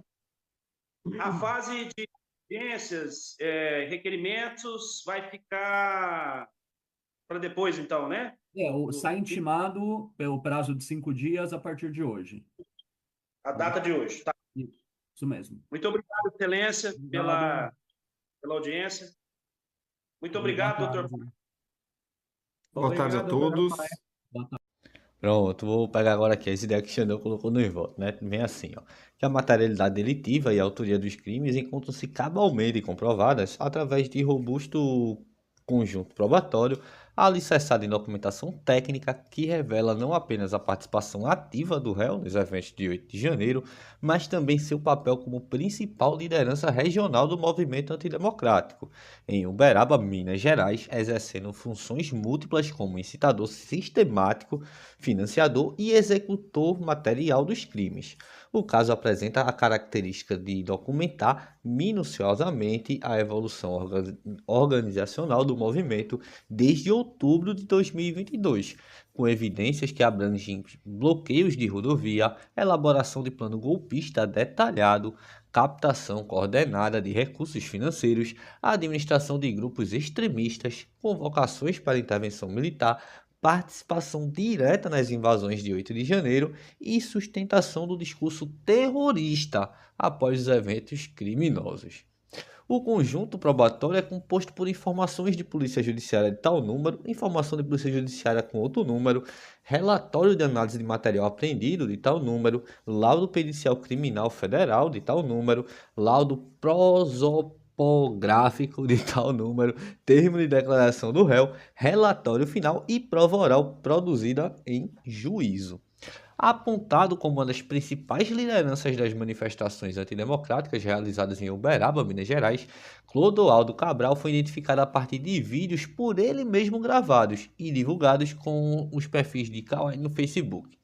A fase de audiências, requerimentos, vai ficar para depois, então, né? Sai intimado pelo prazo de 5 dias a partir de hoje. A data de hoje, tá? Isso mesmo. Muito obrigado, Excelência, pela audiência. Muito obrigado, doutor. Boa tarde a todos. Pronto, vou pegar agora aqui as ideias que o Xandão colocou nos votos, né? Vem assim, ó. Que a materialidade delitiva e a autoria dos crimes encontram-se cabalmente comprovadas através de robusto conjunto probatório alicerçado em documentação técnica que revela não apenas a participação ativa do réu nos eventos de 8 de janeiro, mas também seu papel como principal liderança regional do movimento antidemocrático, em Uberaba, Minas Gerais, exercendo funções múltiplas como incitador sistemático, financiador e executor material dos crimes. O caso apresenta a característica de documentar minuciosamente a evolução organizacional do movimento desde outubro de 2022, com evidências que abrangem bloqueios de rodovia, elaboração de plano golpista detalhado, captação coordenada de recursos financeiros, administração de grupos extremistas, convocações para intervenção militar, participação direta nas invasões de 8 de janeiro e sustentação do discurso terrorista após os eventos criminosos. O conjunto probatório é composto por informações de polícia judiciária de tal número, informação de polícia judiciária com outro número, relatório de análise de material apreendido de tal número, laudo pericial criminal federal de tal número, laudo prosopográfico de tal número, termo de declaração do réu, relatório final e prova oral produzida em juízo. Apontado como uma das principais lideranças das manifestações antidemocráticas realizadas em Uberaba, Minas Gerais, Clodoaldo Cabral foi identificado a partir de vídeos por ele mesmo gravados e divulgados com os perfis de Kawaii no Facebook.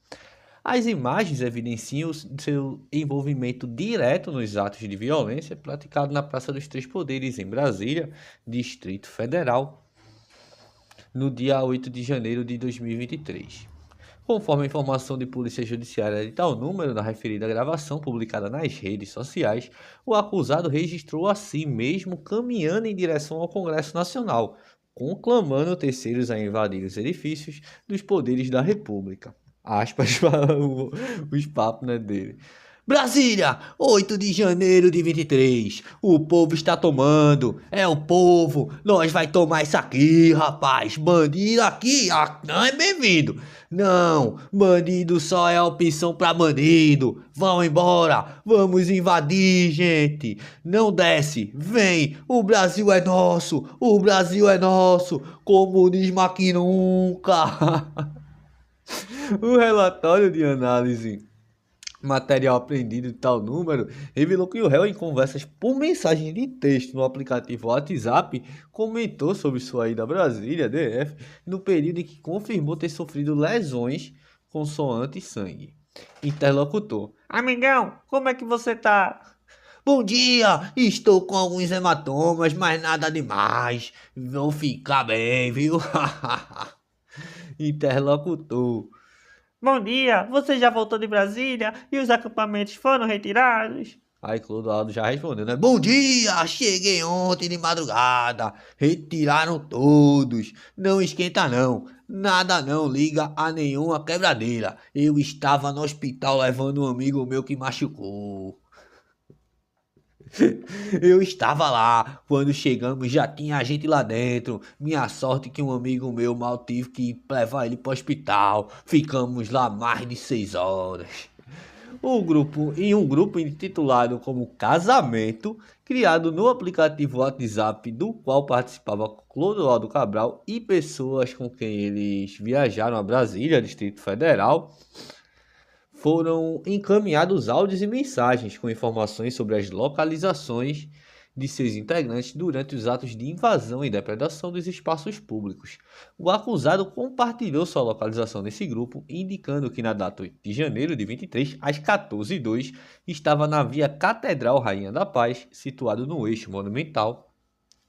As imagens evidenciam seu envolvimento direto nos atos de violência praticados na Praça dos Três Poderes, em Brasília, Distrito Federal, no dia 8 de janeiro de 2023. Conforme a informação de polícia judiciária de tal número na referida gravação publicada nas redes sociais, o acusado registrou a si mesmo caminhando em direção ao Congresso Nacional, conclamando terceiros a invadir os edifícios dos poderes da República. Aspas para os papos, né, dele. Brasília, 8 de janeiro de 23, o povo está tomando, é o povo, nós vai tomar isso aqui, rapaz, bandido aqui, não é bem-vindo, não, bandido só é opção pra bandido, vão embora, vamos invadir, gente, não desce, vem, o Brasil é nosso, comunismo aqui nunca. O relatório de análise material apreendido de tal número revelou que o réu, em conversas por mensagem de texto no aplicativo WhatsApp, comentou sobre sua ida a Brasília, DF, no período em que confirmou ter sofrido lesões consoante sangue. Interlocutor: amigão, como é que você tá? Bom dia, estou com alguns hematomas, mas nada demais. Vou ficar bem, viu? Interlocutor: bom dia, você já voltou de Brasília e os acampamentos foram retirados? Aí Clodoaldo já respondeu, né? Bom dia, cheguei ontem de madrugada, retiraram todos, não esquenta não, nada não liga a nenhuma quebradeira, eu estava no hospital levando um amigo meu que machucou. Eu estava lá, quando chegamos já tinha gente lá dentro, minha sorte que um amigo meu mal tive que levar ele para o hospital, ficamos lá mais de 6 horas. Um grupo intitulado como Casamento, criado no aplicativo WhatsApp, do qual participava Clodoaldo Cabral e pessoas com quem eles viajaram a Brasília, Distrito Federal, foram encaminhados áudios e mensagens com informações sobre as localizações de seus integrantes durante os atos de invasão e depredação dos espaços públicos. O acusado compartilhou sua localização nesse grupo, indicando que na data 8 de janeiro de 23, às 14h02, estava na via Catedral Rainha da Paz, situado no eixo monumental,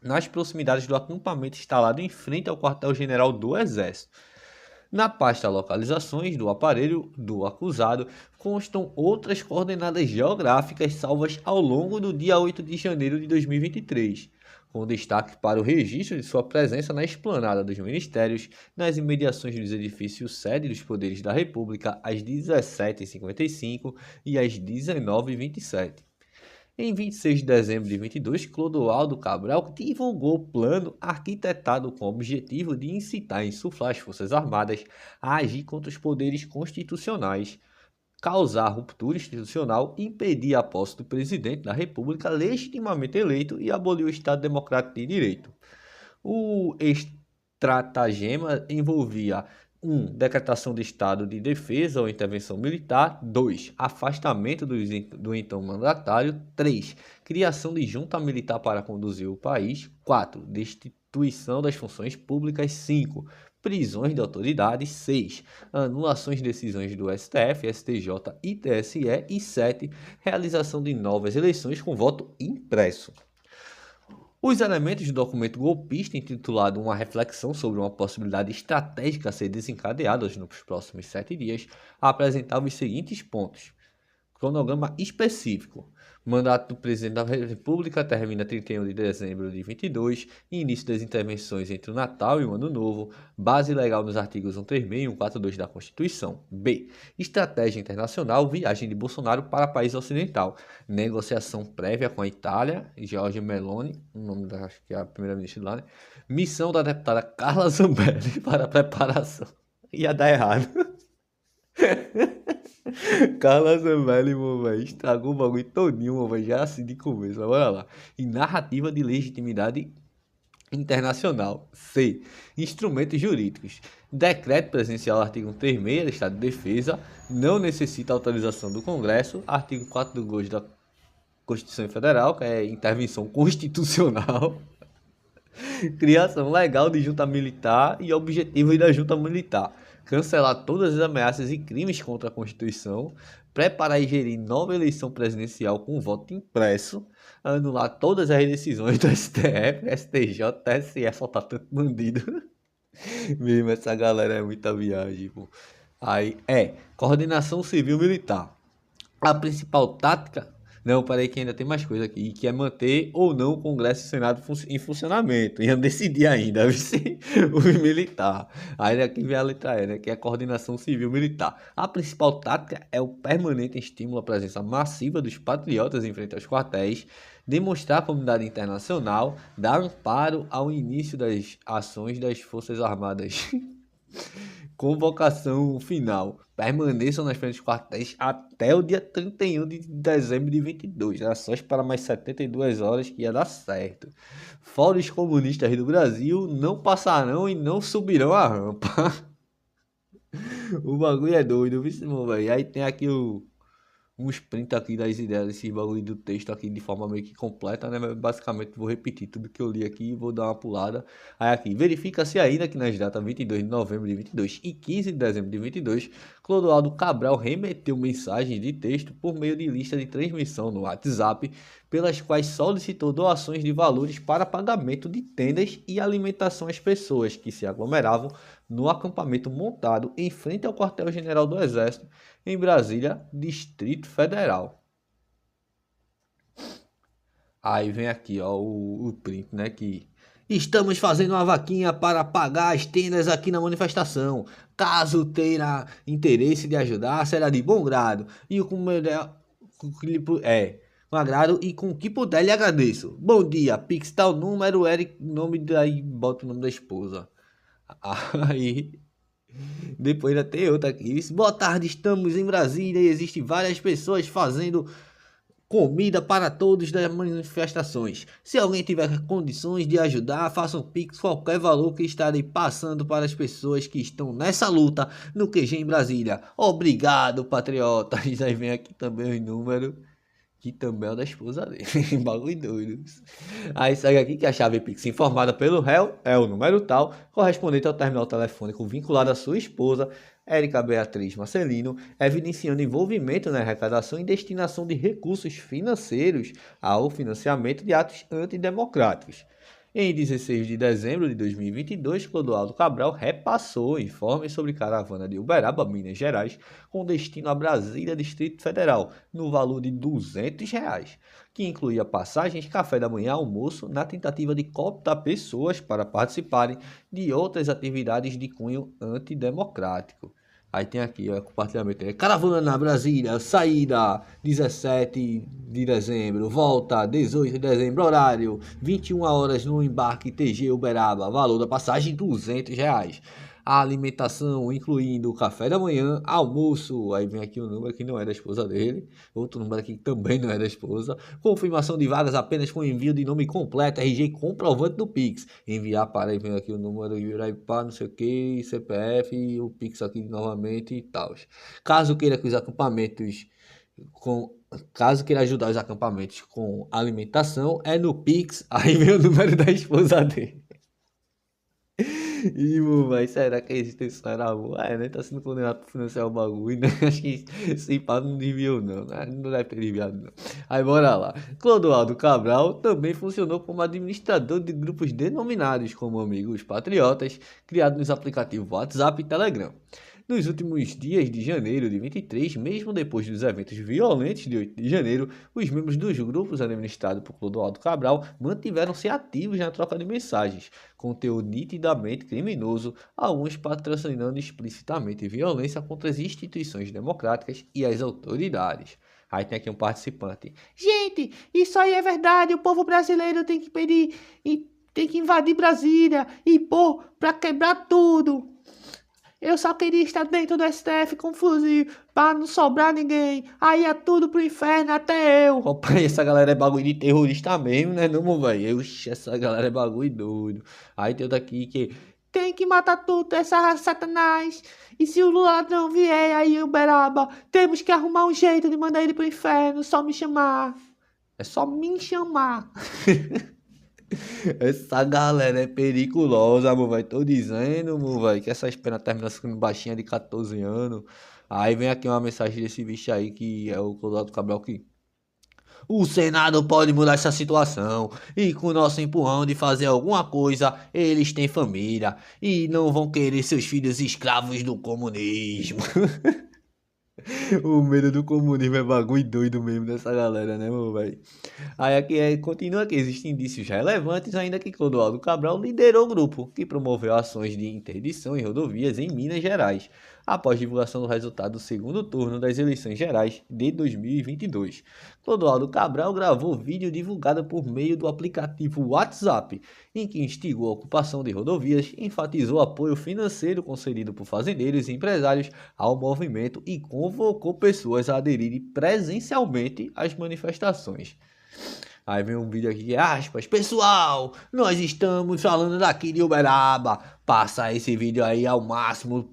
nas proximidades do acampamento instalado em frente ao quartel-general do Exército. Na pasta localizações do aparelho do acusado constam outras coordenadas geográficas salvas ao longo do dia 8 de janeiro de 2023, com destaque para o registro de sua presença na esplanada dos ministérios, nas imediações dos edifícios sede dos poderes da República, às 17h55 e às 19h27. Em 26 de dezembro de 22, Clodoaldo Cabral divulgou o plano arquitetado com o objetivo de incitar e insuflar as Forças Armadas a agir contra os poderes constitucionais, causar ruptura institucional, impedir a posse do presidente da República legitimamente eleito e abolir o Estado Democrático de Direito. O estratagema envolvia 1. Decretação de estado de defesa ou intervenção militar. 2. Afastamento do então mandatário. 3. Criação de junta militar para conduzir o país. 4. Destituição das funções públicas. 5. Prisões de autoridades. 6. Anulações de decisões do STF, STJ e TSE. E 7. Realização de novas eleições com voto impresso. Os elementos do documento golpista, intitulado Uma Reflexão sobre uma Possibilidade Estratégica a ser Desencadeada nos próximos 7 dias, apresentavam os seguintes pontos. Cronograma específico. Mandato do presidente da República termina 31 de dezembro de 22, início das intervenções entre o Natal e o Ano Novo, base legal nos artigos 136 e 142 da Constituição. B. Estratégia internacional, viagem de Bolsonaro para país ocidental, negociação prévia com a Itália, Giorgia Meloni, o nome da, acho que é a primeira-ministra lá, né? Missão da deputada Carla Zambelli para a preparação. Ia dar errado. Carla Zambelli, velho, estragou o bagulho todinho, velho, já assim de começo, mas bora lá. E narrativa de legitimidade internacional. C. Instrumentos jurídicos. Decreto presidencial, artigo 136 do Estado de Defesa, não necessita autorização do Congresso. Artigo 4 da Constituição Federal, que é intervenção constitucional. Criação legal de junta militar e objetivos da junta militar. Cancelar todas as ameaças e crimes contra a Constituição, preparar e gerir nova eleição presidencial com voto impresso, anular todas as decisões do STF, STJ, TSE, soltar tanto bandido. Mesmo essa galera é muita viagem, pô. Aí, coordenação civil-militar. A principal tática... Não, peraí que ainda tem mais coisa aqui, que é manter ou não o Congresso e o Senado em funcionamento. Iam decidir ainda, o militar. Aí aqui vem a letra E, né, que é a coordenação civil-militar. A principal tática é o permanente estímulo à presença massiva dos patriotas em frente aos quartéis, demonstrar à comunidade internacional, dar amparo ao início das ações das Forças Armadas. Convocação final. Permaneçam nas frentes dos quartéis até o dia 31 de dezembro de 22. Era só esperar mais 72 horas que ia dar certo. Fora os comunistas do Brasil, não passarão e não subirão a rampa. O bagulho é doido, viu, velho? Aí tem aqui uns print aqui das ideias desse bagulho do texto aqui de forma meio que completa, né? Mas basicamente vou repetir tudo que eu li aqui e vou dar uma pulada. Aí aqui, verifica-se ainda que nas datas 22 de novembro de 22 e 15 de dezembro de 22, Clodoaldo Cabral remeteu mensagens de texto por meio de lista de transmissão no WhatsApp, pelas quais solicitou doações de valores para pagamento de tendas e alimentação às pessoas que se aglomeravam no acampamento montado em frente ao quartel-general do Exército, em Brasília, Distrito Federal. Aí vem aqui, ó, o print, né, que... Estamos fazendo uma vaquinha para pagar as tendas aqui na manifestação. Caso tenha interesse de ajudar, será de bom grado. E com agrado e com o que puder lhe agradeço. Bom dia, Pix tal número, Eric, nome daí, bota o nome da esposa. Aí... Depois ainda tem outra aqui. Boa tarde, estamos em Brasília e existem várias pessoas fazendo comida para todos das manifestações. Se alguém tiver condições de ajudar, faça um pix qualquer valor que estarei passando para as pessoas que estão nessa luta no QG em Brasília. Obrigado, patriotas. Aí vem aqui também o número, que também é o da esposa dele. Bagulho doido. Aí segue aqui que a chave Pix informada pelo réu é o número tal, correspondente ao terminal telefônico vinculado à sua esposa, Érica Beatriz Marcelino, evidenciando envolvimento na arrecadação e destinação de recursos financeiros ao financiamento de atos antidemocráticos. Em 16 de dezembro de 2022, Clodoaldo Cabral repassou informes sobre caravana de Uberaba, Minas Gerais, com destino a Brasília, Distrito Federal, no valor de R$200, que incluía passagens, café da manhã, almoço, na tentativa de cooptar pessoas para participarem de outras atividades de cunho antidemocrático. Aí tem aqui o compartilhamento. Caravana Brasília, saída 17 de dezembro, volta 18 de dezembro, horário 21 horas no embarque TG Uberaba, valor da passagem R$200. A alimentação, incluindo café da manhã, almoço, aí vem aqui o número que não é da esposa dele, outro número aqui que também não é da esposa, confirmação de vagas apenas com envio de nome completo, RG comprovante do Pix, enviar para, aí vem aqui o número, não sei o que, CPF, e o Pix aqui novamente e tal. Caso queira ajudar os acampamentos com alimentação, é no Pix, aí vem o número da esposa dele. Ih, mas será que a existência era boa? Né? Tá sendo condenado por financiar o bagulho, né? Acho que esse pá não desviou, não, né? Não deve ter desviado, não. Aí, bora lá. Clodoaldo Cabral também funcionou como administrador de grupos denominados como Amigos Patriotas, criados nos aplicativos WhatsApp e Telegram. Nos últimos dias de janeiro de 23, mesmo depois dos eventos violentos de 8 de janeiro, os membros dos grupos administrados por Clodoaldo Cabral mantiveram-se ativos na troca de mensagens, conteúdo nitidamente criminoso, alguns patrocinando explicitamente violência contra as instituições democráticas e as autoridades. Aí tem aqui um participante. Gente, isso aí é verdade, o povo brasileiro tem que pedir e tem que invadir Brasília e pôr pra quebrar tudo. Eu só queria estar dentro do STF com fuzil, pra não sobrar ninguém. Aí é tudo pro inferno, até eu. Opa, essa galera é bagulho de terrorista mesmo, né, não, velho? Essa galera é bagulho doido. Aí tem outro aqui que... Tem que matar tudo essa raça satanás. E se o Lula não vier aí, Uberaba, temos que arrumar um jeito de mandar ele pro inferno, só me chamar. É só me chamar. Essa galera é periculosa, amor, vai. Tô dizendo, amor, vai, que essas penas terminam sendo baixinha de 14 anos. Aí vem aqui uma mensagem desse bicho aí, que é o Clodoaldo Cabral, que... O Senado pode mudar essa situação, e com o nosso empurrão de fazer alguma coisa, eles têm família, e não vão querer seus filhos escravos do comunismo. O medo do comunismo é bagulho doido mesmo dessa galera, né, meu velho? Aí aqui continua que existem indícios relevantes, ainda que Clodoaldo Cabral liderou o grupo, que promoveu ações de interdição em rodovias em Minas Gerais, após divulgação do resultado do segundo turno das eleições gerais de 2022. Clodoaldo Cabral gravou vídeo divulgado por meio do aplicativo WhatsApp, em que instigou a ocupação de rodovias, enfatizou apoio financeiro concedido por fazendeiros e empresários ao movimento e convocou pessoas a aderirem presencialmente às manifestações. Aí vem um vídeo aqui, aspas, pessoal, nós estamos falando daqui de Uberaba, passa esse vídeo aí ao máximo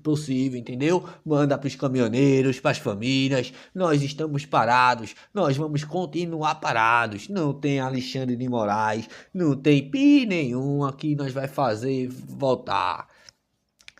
possível, entendeu? Manda pros caminhoneiros, pras famílias, nós estamos parados, nós vamos continuar parados, não tem Alexandre de Moraes, não tem pi nenhum aqui, nós vai fazer voltar.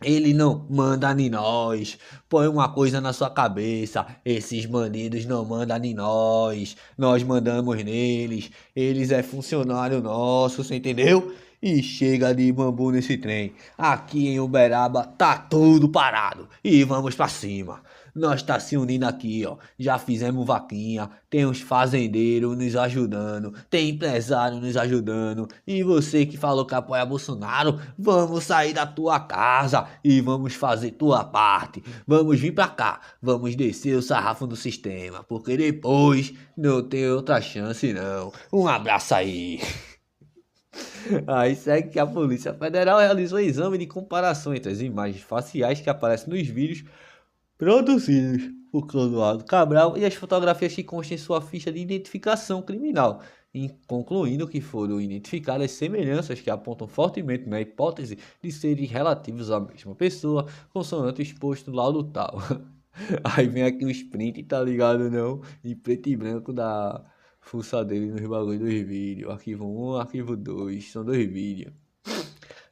Ele não manda em nós. Põe uma coisa na sua cabeça. Esses bandidos não mandam em nós. Nós mandamos neles. Eles é funcionário nosso, você entendeu? E chega de bambu nesse trem. Aqui em Uberaba tá tudo parado. E vamos pra cima. Nós tá se unindo aqui, ó. Já fizemos vaquinha. Tem uns fazendeiros nos ajudando. Tem empresário nos ajudando. E você que falou que apoia Bolsonaro, vamos sair da tua casa e vamos fazer tua parte. Vamos vir pra cá. Vamos descer o sarrafo do sistema. Porque depois não tem outra chance, não. Um abraço aí. Aí segue que a Polícia Federal realizou exame de comparação entre as imagens faciais que aparecem nos vídeos produzidos por Clodoaldo Cabral e as fotografias que constam em sua ficha de identificação criminal, concluindo que foram identificadas semelhanças que apontam fortemente na hipótese de serem relativos à mesma pessoa, consoante exposto no laudo tal. Aí vem aqui o sprint, tá ligado não? Em preto e branco da fuça dele nos bagulhos dos vídeos. Arquivo 1, arquivo 2, são 2 vídeos.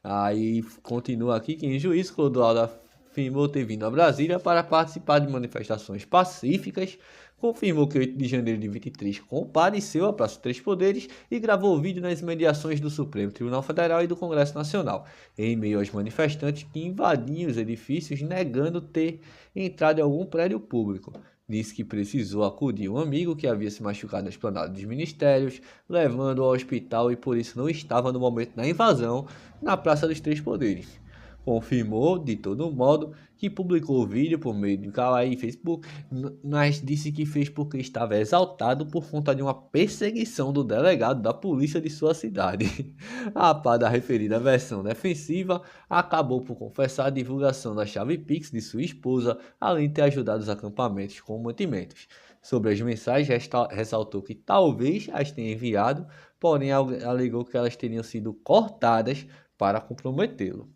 Aí continua aqui que em juízo Clodoaldo afirmou ter vindo a Brasília para participar de manifestações pacíficas, confirmou que 8 de janeiro de 23 compareceu à Praça dos Três Poderes e gravou vídeo nas imediações do Supremo Tribunal Federal e do Congresso Nacional, em meio aos manifestantes que invadiam os edifícios negando ter entrado em algum prédio público. Disse que precisou acudir um amigo que havia se machucado na esplanada dos ministérios, levando-o ao hospital e por isso não estava no momento da invasão na Praça dos Três Poderes. Confirmou, de todo modo, que publicou o vídeo por meio de Kawaii e Facebook, mas disse que fez porque estava exaltado por conta de uma perseguição do delegado da polícia de sua cidade. A par da referida versão defensiva, acabou por confessar a divulgação da chave Pix de sua esposa, além de ter ajudado os acampamentos com mantimentos. Sobre as mensagens, ressaltou que talvez as tenha enviado, porém alegou que elas teriam sido cortadas para comprometê-lo.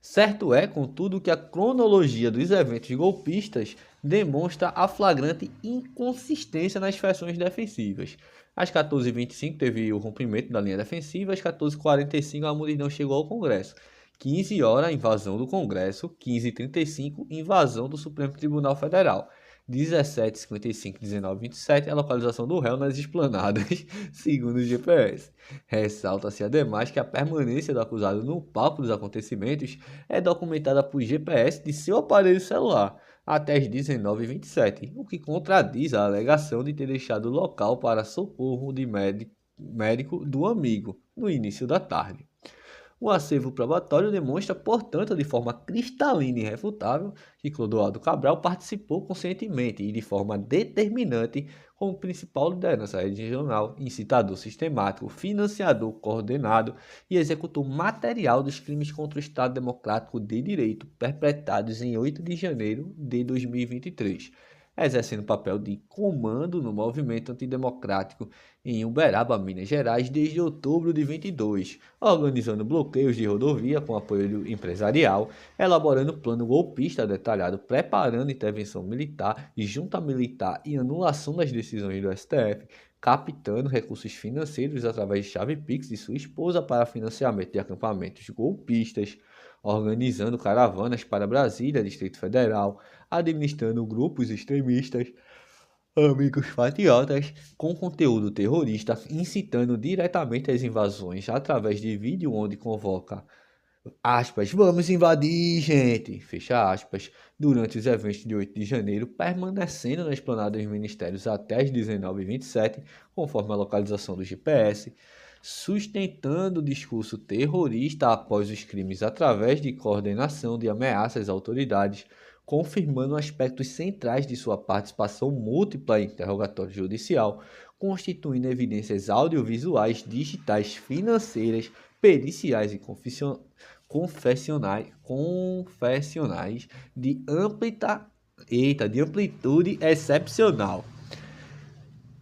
Certo é, contudo, que a cronologia dos eventos golpistas demonstra a flagrante inconsistência nas versões defensivas. Às 14h25 teve o rompimento da linha defensiva, às 14h45 a multidão chegou ao Congresso. 15 horas, invasão do Congresso, 15h35, invasão do Supremo Tribunal Federal. 17h55, 19h27, a localização do réu nas esplanadas, segundo o GPS. Ressalta-se ademais que a permanência do acusado no palco dos acontecimentos é documentada por GPS de seu aparelho celular até as 19h27, o que contradiz a alegação de ter deixado o local para socorro de médico do amigo no início da tarde. O acervo probatório demonstra, portanto, de forma cristalina e irrefutável, que Clodoaldo Cabral participou conscientemente e de forma determinante como principal liderança regional, incitador sistemático, financiador coordenado e executor material dos crimes contra o Estado Democrático de Direito perpetrados em 8 de janeiro de 2023. Exercendo papel de comando no movimento antidemocrático em Uberaba, Minas Gerais, desde outubro de 22, organizando bloqueios de rodovia com apoio empresarial, elaborando plano golpista detalhado, preparando intervenção militar e junta militar e anulação das decisões do STF, captando recursos financeiros através de chave Pix de sua esposa para financiamento de acampamentos golpistas, organizando caravanas para Brasília, Distrito Federal, administrando grupos extremistas, amigos patriotas, com conteúdo terrorista, incitando diretamente as invasões através de vídeo onde convoca, aspas, vamos invadir, gente, fecha aspas, durante os eventos de 8 de janeiro, permanecendo na esplanada dos ministérios até as 19h27, conforme a localização do GPS, sustentando o discurso terrorista após os crimes através de coordenação de ameaças às autoridades, confirmando aspectos centrais de sua participação múltipla em interrogatório judicial, constituindo evidências audiovisuais, digitais, financeiras, periciais e confessionais de amplitude excepcional.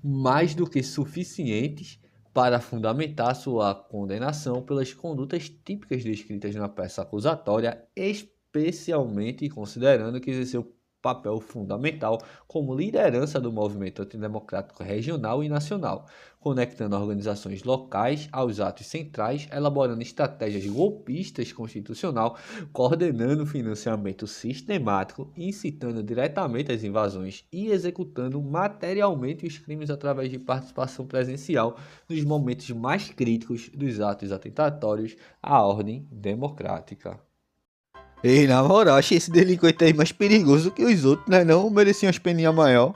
mais do que suficientes para fundamentar sua condenação pelas condutas típicas descritas na peça acusatória, especialmente considerando que exerceu papel fundamental como liderança do movimento antidemocrático regional e nacional, conectando organizações locais aos atos centrais, elaborando estratégias golpistas constitucional, coordenando o financiamento sistemático, incitando diretamente as invasões e executando materialmente os crimes através de participação presencial nos momentos mais críticos dos atos atentatórios à ordem democrática. Ei, na moral, achei esse delinquente aí mais perigoso que os outros, né? Não merecia umas peninhas maior.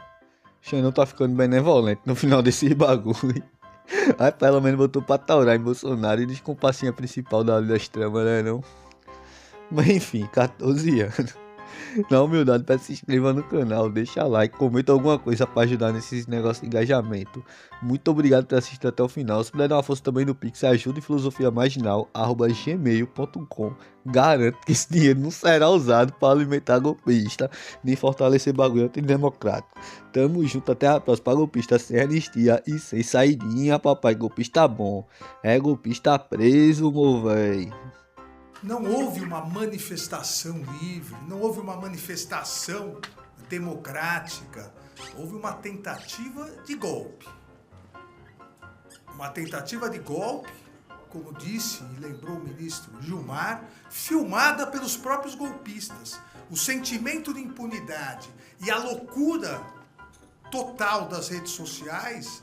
Xandão tá ficando benevolente no final desse bagulho. Aí pelo menos botou pra taurar em Bolsonaro e descompassinha principal da Liga das Tramas, né não? Mas enfim, 14 anos. Na humildade, peço que se inscreva no canal, deixa like, comenta alguma coisa pra ajudar nesses negócios de engajamento. Muito obrigado por assistir até o final. Se puder dar uma força também no Pix, ajuda em filosofiamarginal@gmail.com. Garanto que esse dinheiro não será usado para alimentar golpista, nem fortalecer bagulho antidemocrático. Tamo junto, até a próxima. Golpista sem anistia e sem saidinha, papai. Golpista bom. É golpista preso, meu véi. Não houve uma manifestação livre, não houve uma manifestação democrática, houve uma tentativa de golpe. Uma tentativa de golpe, como disse e lembrou o ministro Gilmar, filmada pelos próprios golpistas. O sentimento de impunidade e a loucura total das redes sociais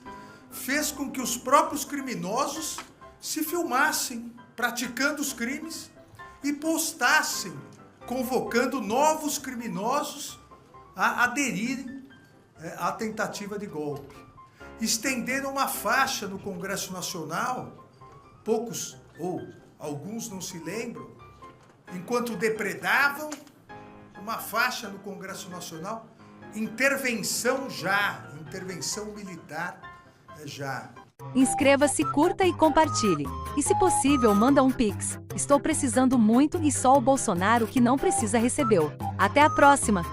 fez com que os próprios criminosos se filmassem praticando os crimes e postassem, convocando novos criminosos a aderirem à tentativa de golpe. Estenderam uma faixa no Congresso Nacional, poucos ou alguns não se lembram, enquanto depredavam uma faixa no Congresso Nacional, intervenção militar já. Inscreva-se, curta e compartilhe. E se possível, manda um Pix. Estou precisando muito e só o Bolsonaro que não precisa recebeu. Até a próxima!